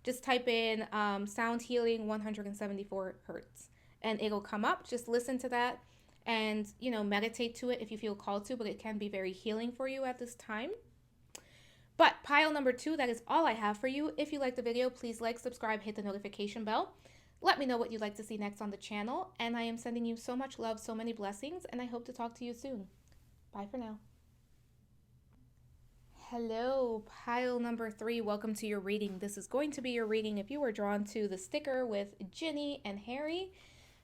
Just type in sound healing 174 Hertz and it'll come up. Just listen to that and, meditate to it if you feel called to, but it can be very healing for you at this time. But pile number 2, that is all I have for you. If you liked the video, please like, subscribe, hit the notification bell. Let me know what you'd like to see next on the channel. And I am sending you so much love, so many blessings, and I hope to talk to you soon. Bye for now. Hello, pile number 3. Welcome to your reading. This is going to be your reading if you were drawn to the sticker with Ginny and Harry.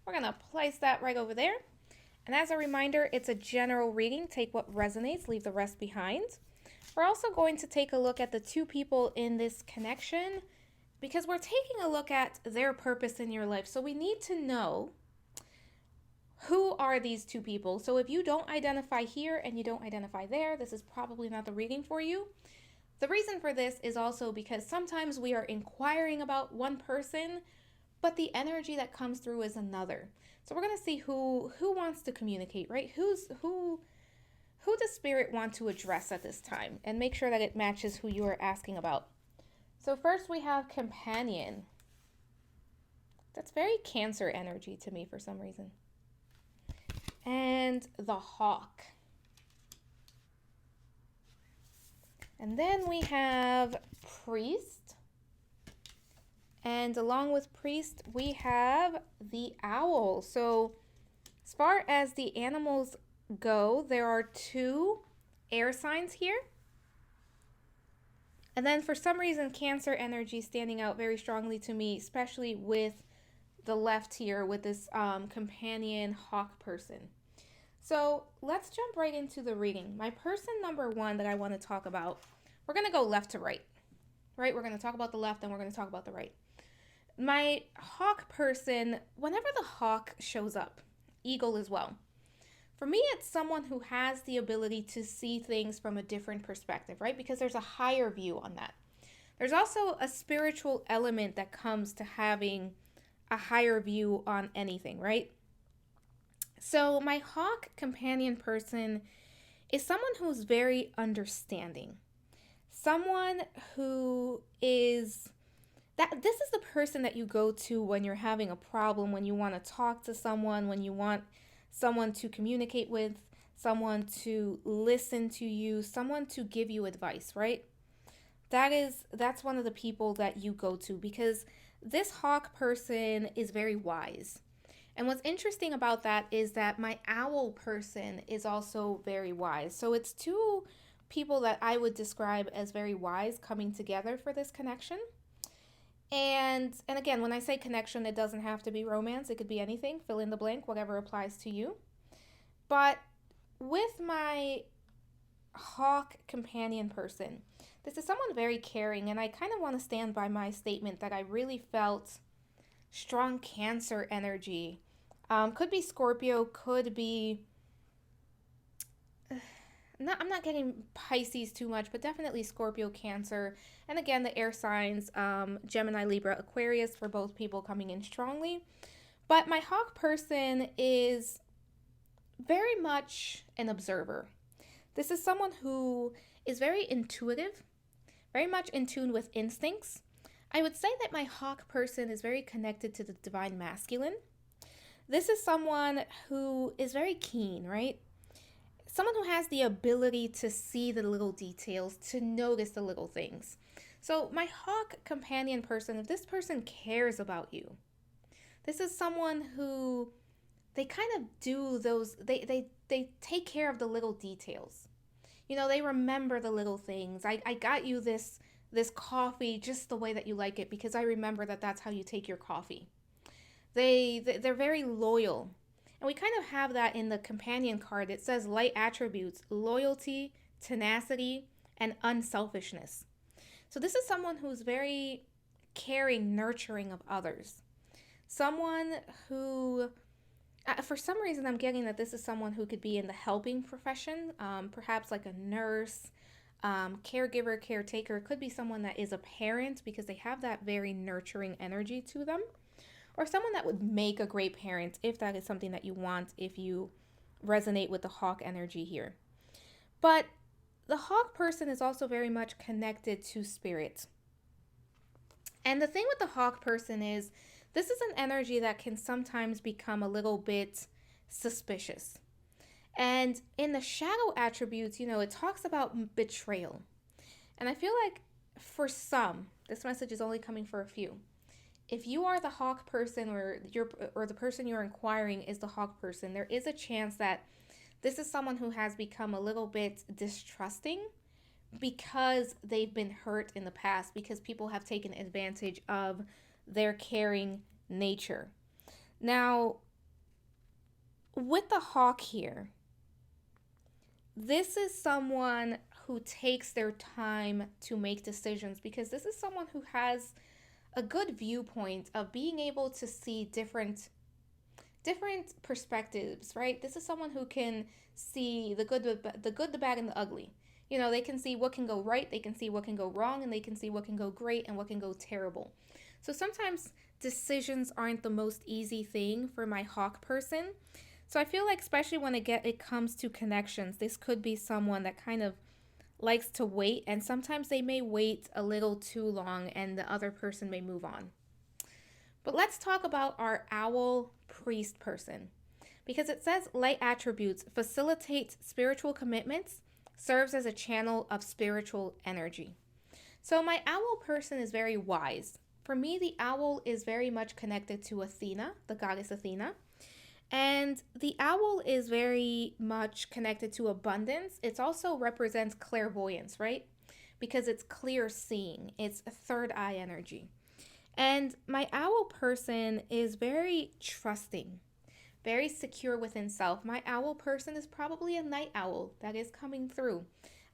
We're going to place that right over there. And as a reminder, it's a general reading. Take what resonates, leave the rest behind. We're also going to take a look at the 2 people in this connection because we're taking a look at their purpose in your life. So we need to know, who are these 2 people? So if you don't identify here and you don't identify there, this is probably not the reading for you. The reason for this is also because sometimes we are inquiring about one person, but the energy that comes through is another. So we're going to see who wants to communicate, right? Who does Spirit want to address at this time, and make sure that it matches who you are asking about. So first we have Companion. That's very Cancer energy to me for some reason. And the Hawk. And then we have Priest. And along with Priest, we have the Owl. So as far as the animals go, there are 2 air signs here. And then for some reason, Cancer energy standing out very strongly to me, especially with the left here with this companion hawk person. So let's jump right into the reading. My person number 1 that I want to talk about, we're going to go left to right. Right? We're going to talk about the left and we're going to talk about the right. My hawk person, whenever the hawk shows up, eagle as well, for me, it's someone who has the ability to see things from a different perspective, right? Because there's a higher view on that. There's also a spiritual element that comes to having a higher view on anything, right? So my hawk companion person is someone who's very understanding. Someone who is this is the person that you go to when you're having a problem, when you want to talk to someone, when you want someone to communicate with, someone to listen to you, someone to give you advice, right? That's one of the people that you go to because this hawk person is very wise. And what's interesting about that is that my owl person is also very wise. So it's 2 people that I would describe as very wise coming together for this connection. And again, when I say connection, it doesn't have to be romance. It could be anything. Fill in the blank, whatever applies to you. But with my hawk companion person, this is someone very caring. And I kind of want to stand by my statement that I really felt strong Cancer energy. Could be Scorpio, could be... I'm not getting Pisces too much, but definitely Scorpio, Cancer. And again, the air signs, Gemini, Libra, Aquarius for both people coming in strongly. But my hawk person is very much an observer. This is someone who is very intuitive, very much in tune with instincts. I would say that my hawk person is very connected to the divine masculine. This is someone who is very keen, right? Someone who has the ability to see the little details, to notice the little things. So my hawk companion person, if this person cares about you, this is someone who they kind of do those, they take care of the little details. You know, they remember the little things. I got you this coffee just the way that you like it because I remember that that's how you take your coffee. They're very loyal. And we kind of have that in the companion card. It says light attributes, loyalty, tenacity, and unselfishness. So this is someone who's very caring, nurturing of others. Someone who, for some reason, I'm getting that this is someone who could be in the helping profession, perhaps like a nurse, caregiver, caretaker. It could be someone that is a parent because they have that very nurturing energy to them. Or someone that would make a great parent if that is something that you want, if you resonate with the hawk energy here. But the hawk person is also very much connected to spirit. And the thing with the hawk person is this is an energy that can sometimes become a little bit suspicious. And in the shadow attributes, you know, it talks about betrayal. And I feel like for some, this message is only coming for a few. If you are the hawk person or the person you're inquiring is the hawk person, there is a chance that this is someone who has become a little bit distrusting because they've been hurt in the past, because people have taken advantage of their caring nature. Now, with the hawk here, this is someone who takes their time to make decisions because this is someone who has a good viewpoint of being able to see different perspectives, right? This is someone who can see the good, the bad, and the ugly. You know, they can see what can go right, they can see what can go wrong, and they can see what can go great and what can go terrible. So sometimes decisions aren't the most easy thing for my hawk person. So I feel like especially when it comes to connections, this could be someone that kind of likes to wait, and sometimes they may wait a little too long and the other person may move on. But let's talk about our owl priest person, because it says light attributes facilitates spiritual commitments, serves as a channel of spiritual energy. So my owl person is very wise. For me, the owl is very much connected to Athena, the goddess Athena. And the owl is very much connected to abundance. It also represents clairvoyance, right? Because it's clear seeing, it's a third eye energy. And my owl person is very trusting, very secure within self. My owl person is probably a night owl that is coming through.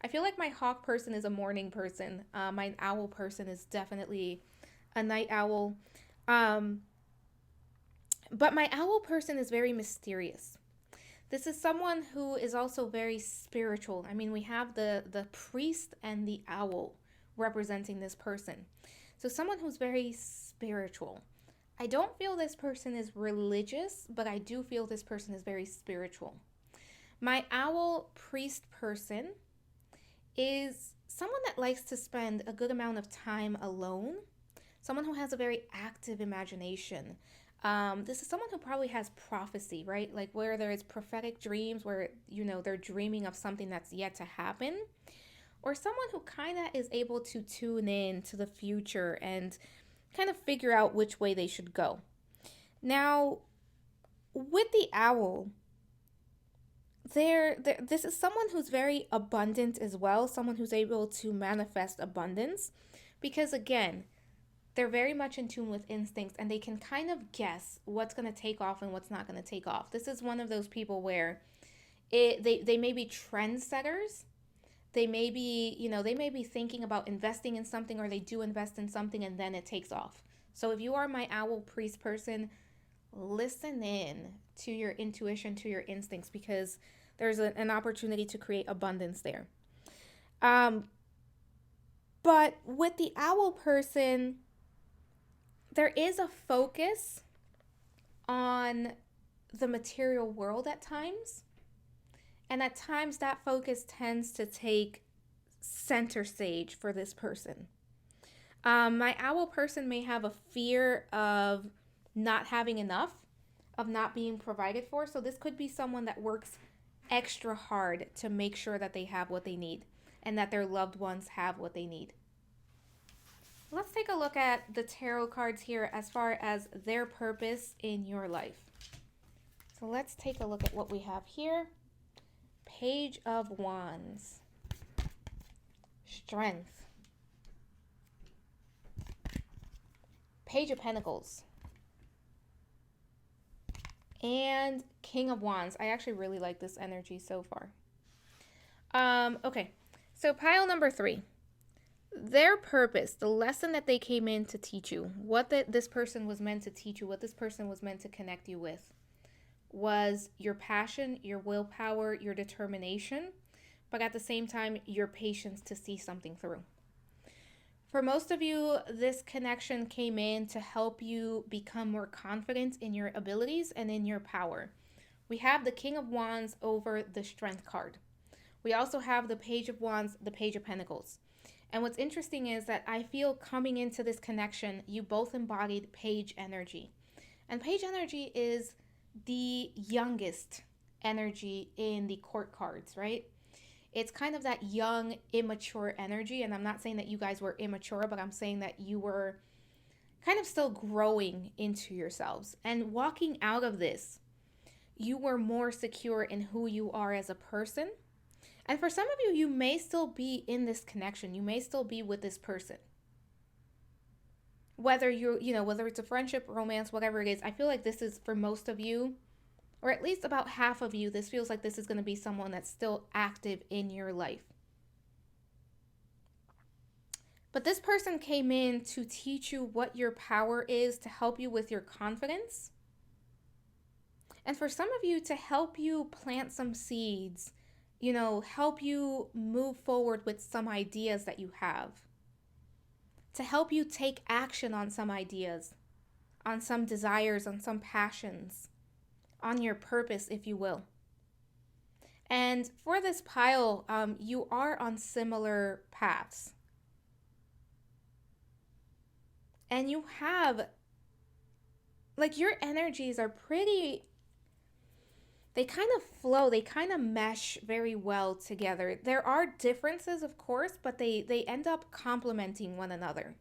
I feel like my hawk person is a morning person. My owl person is definitely a night owl. Um, but my owl person is very mysterious. This is someone who is also very spiritual. I mean, we have the priest and the owl representing this person. So someone who's very spiritual. I don't feel this person is religious, but I do feel this person is very spiritual. My owl priest person is someone that likes to spend a good amount of time alone, someone who has a very active imagination. This is someone who probably has prophecy, right? Like where there is prophetic dreams, where, they're dreaming of something that's yet to happen, or someone who kind of is able to tune in to the future and kind of figure out which way they should go. Now, with the owl, this is someone who's very abundant as well, someone who's able to manifest abundance, because again, they're very much in tune with instincts and they can kind of guess what's going to take off and what's not going to take off. This is one of those people where they may be trendsetters. They may be thinking about investing in something, or they do invest in something and then it takes off. So if you are my owl priest person, listen in to your intuition, to your instincts, because there's an opportunity to create abundance there. But with the owl person, there is a focus on the material world at times. And at times that focus tends to take center stage for this person. My owl person may have a fear of not having enough, of not being provided for. So this could be someone that works extra hard to make sure that they have what they need and that their loved ones have what they need. Let's take a look at the tarot cards here as far as their purpose in your life. So let's take a look at what we have here. Page of Wands. Strength. Page of Pentacles. And King of Wands. I actually really like this energy so far. Okay, so pile number 3. Their purpose, the lesson that they came in to teach you, what this person was meant to teach you, what this person was meant to connect you with, was your passion, your willpower, your determination, but at the same time, your patience to see something through. For most of you, this connection came in to help you become more confident in your abilities and in your power. We have the King of Wands over the Strength card. We also have the Page of Wands, the Page of Pentacles. And what's interesting is that I feel coming into this connection, you both embodied Page energy. And Page energy is the youngest energy in the court cards, right? It's kind of that young, immature energy. And I'm not saying that you guys were immature, but I'm saying that you were kind of still growing into yourselves. And walking out of this, you were more secure in who you are as a person. And for some of you, you may still be in this connection. You may still be with this person. Whether whether it's a friendship, romance, whatever it is, I feel like this is for most of you, or at least about half of you, this feels like this is going to be someone that's still active in your life. But this person came in to teach you what your power is, to help you with your confidence. And for some of you, to help you plant some seeds, help you move forward with some ideas that you have. To help you take action on some ideas, on some desires, on some passions, on your purpose, if you will. And for this pile, you are on similar paths. And you have like your energies are pretty, they kind of flow, they kind of mesh very well together. There are differences, of course, but they end up complementing one another.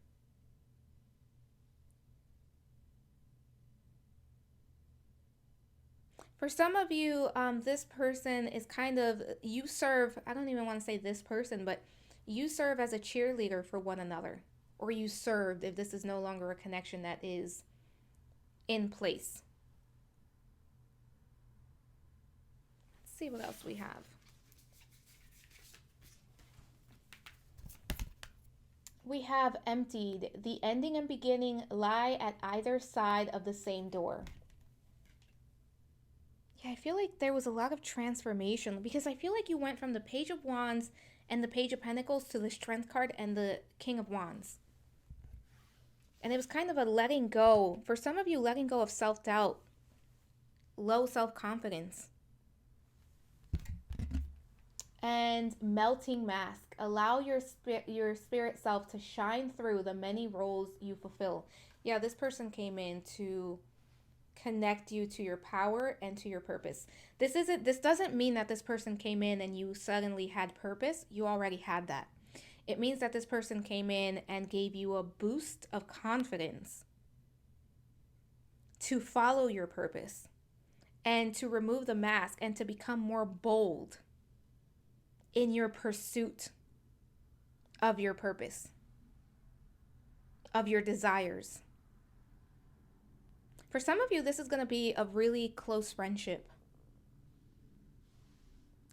For some of you, this person is kind of, you serve, I don't even want to say this person, but you serve as a cheerleader for one another. Or you served if this is no longer a connection that is in place. Let's see what else we have. We have emptied. The ending and beginning lie at either side of the same door. Yeah, I feel like there was a lot of transformation because I feel like you went from the Page of Wands and the Page of Pentacles to the Strength card and the King of Wands. And it was kind of a letting go. For some of you, letting go of self-doubt, low self-confidence. And melting mask. Allow your spirit self to shine through the many roles you fulfill. Yeah, this person came in to connect you to your power and to your purpose. This doesn't mean that this person came in and you suddenly had purpose. You already had that. It means that this person came in and gave you a boost of confidence to follow your purpose and to remove the mask and to become more bold in your pursuit of your purpose, of your desires. For some of you, this is going to be a really close friendship.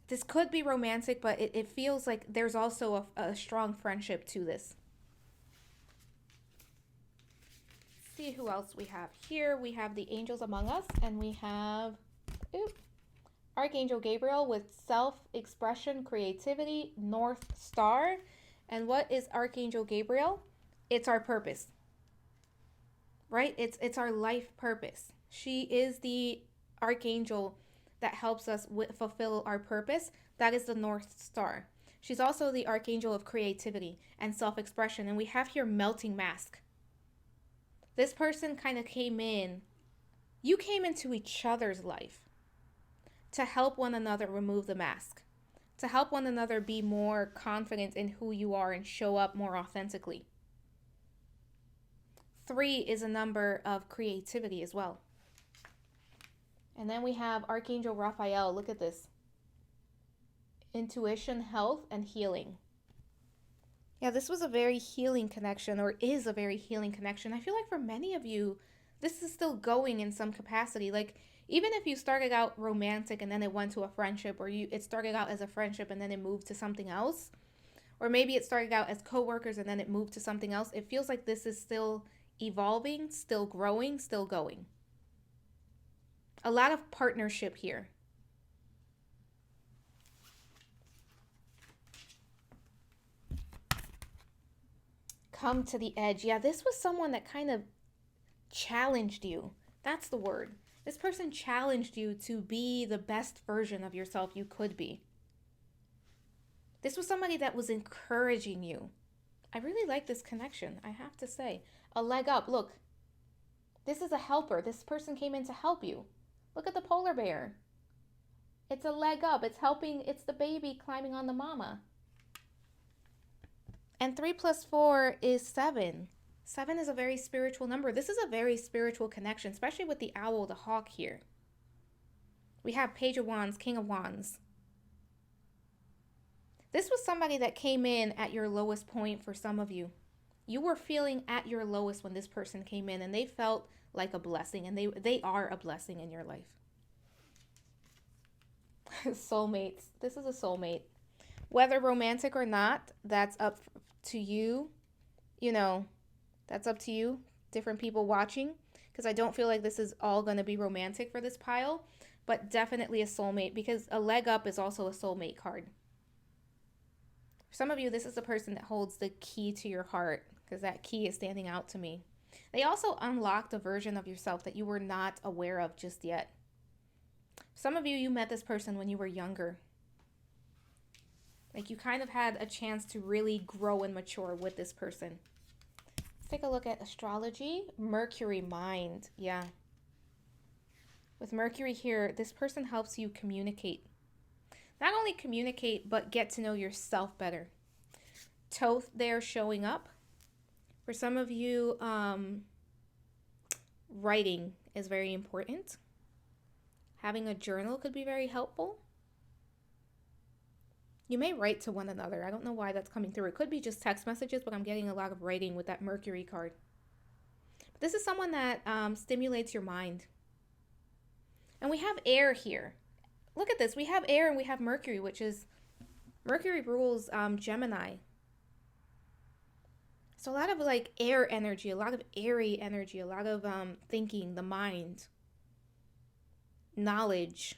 This could be romantic, but it feels like there's also a strong friendship to this. Let's see who else we have here. We have the angels among us, and we have Archangel Gabriel with self-expression, creativity, North Star. And what is Archangel Gabriel? It's our purpose, right? It's our life purpose. She is the archangel that helps us fulfill our purpose. That is the North Star. She's also the archangel of creativity and self-expression. And we have here melting mask. This person kind of came in. You came into each other's life to help one another remove the mask, to help one another be more confident in who you are and show up more authentically. 3 is a number of creativity as well. And then we have Archangel Raphael. Look at this. Intuition, health, and healing. Yeah, this was a very healing connection, or is a very healing connection. I feel like for many of you, this is still going in some capacity. Like, even if you started out romantic and then it went to a friendship, or it started out as a friendship and then it moved to something else, or maybe it started out as co-workers and then it moved to something else, it feels like this is still evolving, still growing, still going. A lot of partnership here. Come to the edge. Yeah, this was someone that kind of challenged you. That's the word. This person challenged you to be the best version of yourself you could be. This was somebody that was encouraging you. I really like this connection, I have to say. A leg up. Look, this is a helper. This person came in to help you. Look at the polar bear. It's a leg up. It's helping. It's the baby climbing on the mama. And 3 plus 4 is 7. 7 is a very spiritual number. This is a very spiritual connection, especially with the owl, the hawk here. We have Page of Wands, King of Wands. This was somebody that came in at your lowest point for some of you. You were feeling at your lowest when this person came in, and they felt like a blessing, and they are a blessing in your life. Soulmates. This is a soulmate. Whether romantic or not, that's up to you. You know, that's up to you. Different people watching, because I don't feel like this is all going to be romantic for this pile, but definitely a soulmate, because a leg up is also a soulmate card. For some of you, this is the person that holds the key to your heart, because that key is standing out to me. They also unlocked a version of yourself that you were not aware of just yet. Some of you met this person when you were younger. Like, you kind of had a chance to really grow and mature with this person. Let's take a look at astrology. Mercury mind. Yeah. With Mercury here, this person helps you communicate. Not only communicate, but get to know yourself better. Thoth there showing up. For some of you, writing is very important. Having a journal could be very helpful. You may write to one another. I don't know why that's coming through. It could be just text messages, but I'm getting a lot of writing with that Mercury card. But this is someone that stimulates your mind. And we have air here. Look at this. We have air and we have Mercury, which is, Mercury rules Gemini. So a lot of like air energy, a lot of airy energy, a lot of thinking, the mind, knowledge.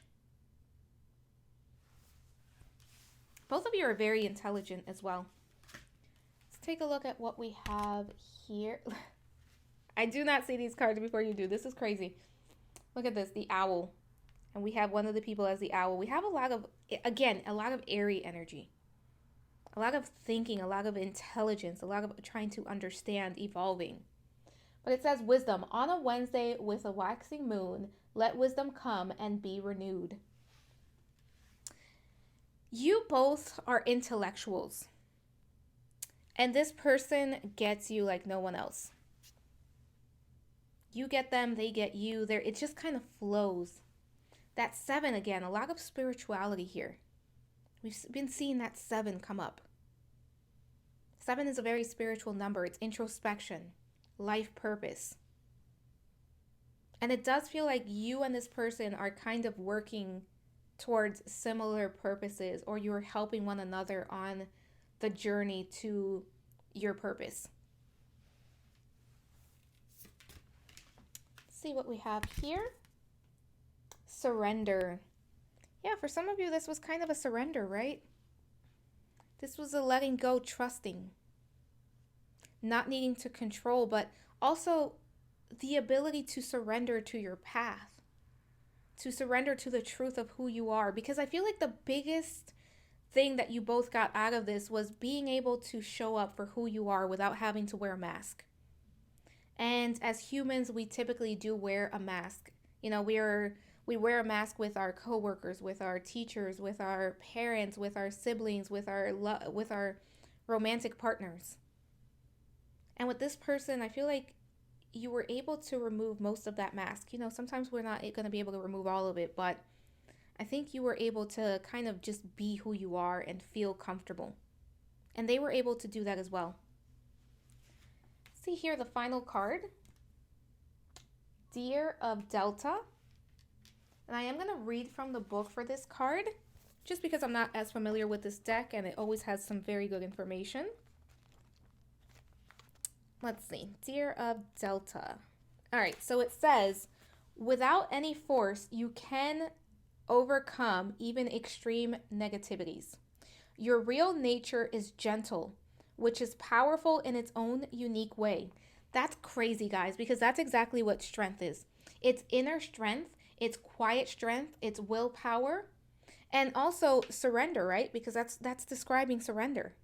Both of you are very intelligent as well. Let's take a look at what we have here. I do not see these cards before you do. This is crazy. Look at this, the owl. And we have one of the people as the owl. We have a lot of, again, a lot of airy energy. A lot of thinking, a lot of intelligence, a lot of trying to understand, evolving. But it says wisdom. On a Wednesday with a waxing moon, let wisdom come and be renewed. You both are intellectuals. And this person gets you like no one else. You get them, they get you. It just kind of flows. That 7 again, a lot of spirituality here. We've been seeing that 7 come up. 7 is a very spiritual number. It's introspection, life purpose. And it does feel like you and this person are kind of working towards similar purposes, or you're helping one another on the journey to your purpose. Let's see what we have here. Surrender. Yeah, for some of you, this was kind of a surrender, right? This was a letting go, trusting, not needing to control, but also the ability to surrender to your path, to surrender to the truth of who you are. Because I feel like the biggest thing that you both got out of this was being able to show up for who you are without having to wear a mask. And as humans, we typically do wear a mask. You know, we wear a mask with our coworkers, with our teachers, with our parents, with our siblings, with our romantic partners. And with this person, I feel like you were able to remove most of that mask. You know, sometimes we're not going to be able to remove all of it, but I think you were able to kind of just be who you are and feel comfortable. And they were able to do that as well. See here the final card. Deer of Delta. And I am going to read from the book for this card, just because I'm not as familiar with this deck and it always has some very good information. Let's see. Deer of Delta. All right, so it says, without any force, you can overcome even extreme negativities. Your real nature is gentle, which is powerful in its own unique way. That's crazy, guys, because that's exactly what strength is. It's inner strength. It's quiet strength, it's willpower, and also surrender, right? Because that's describing surrender.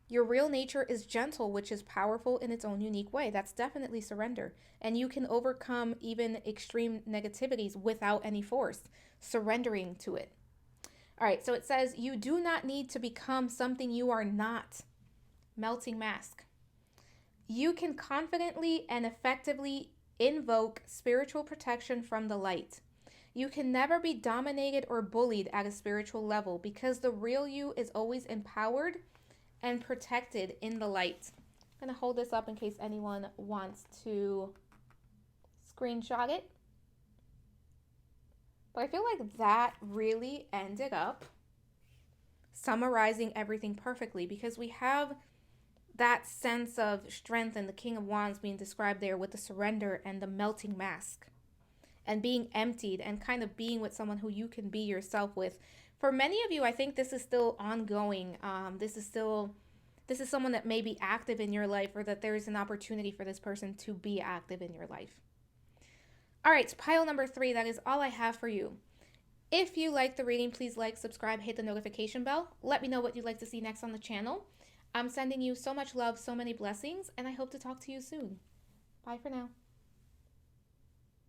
Your real nature is gentle, which is powerful in its own unique way. That's definitely surrender. And you can overcome even extreme negativities without any force, surrendering to it. All right, so it says, you do not need to become something you are not. Melting mask. You can confidently and effectively invoke spiritual protection from the light. You can never be dominated or bullied at a spiritual level because the real you is always empowered and protected in the light. I'm going to hold this up in case anyone wants to screenshot it. But I feel like that really ended up summarizing everything perfectly, because we have that sense of strength and the King of Wands being described there with the surrender and the melting mask and being emptied and kind of being with someone who you can be yourself with. For many of you, I think this is still ongoing. This is someone that may be active in your life, or that there is an opportunity for this person to be active in your life. All right, pile number 3, that is all I have for you. If you like the reading, please like, subscribe, hit the notification bell. Let me know what you'd like to see next on the channel. I'm sending you so much love, so many blessings, and I hope to talk to you soon. Bye for now.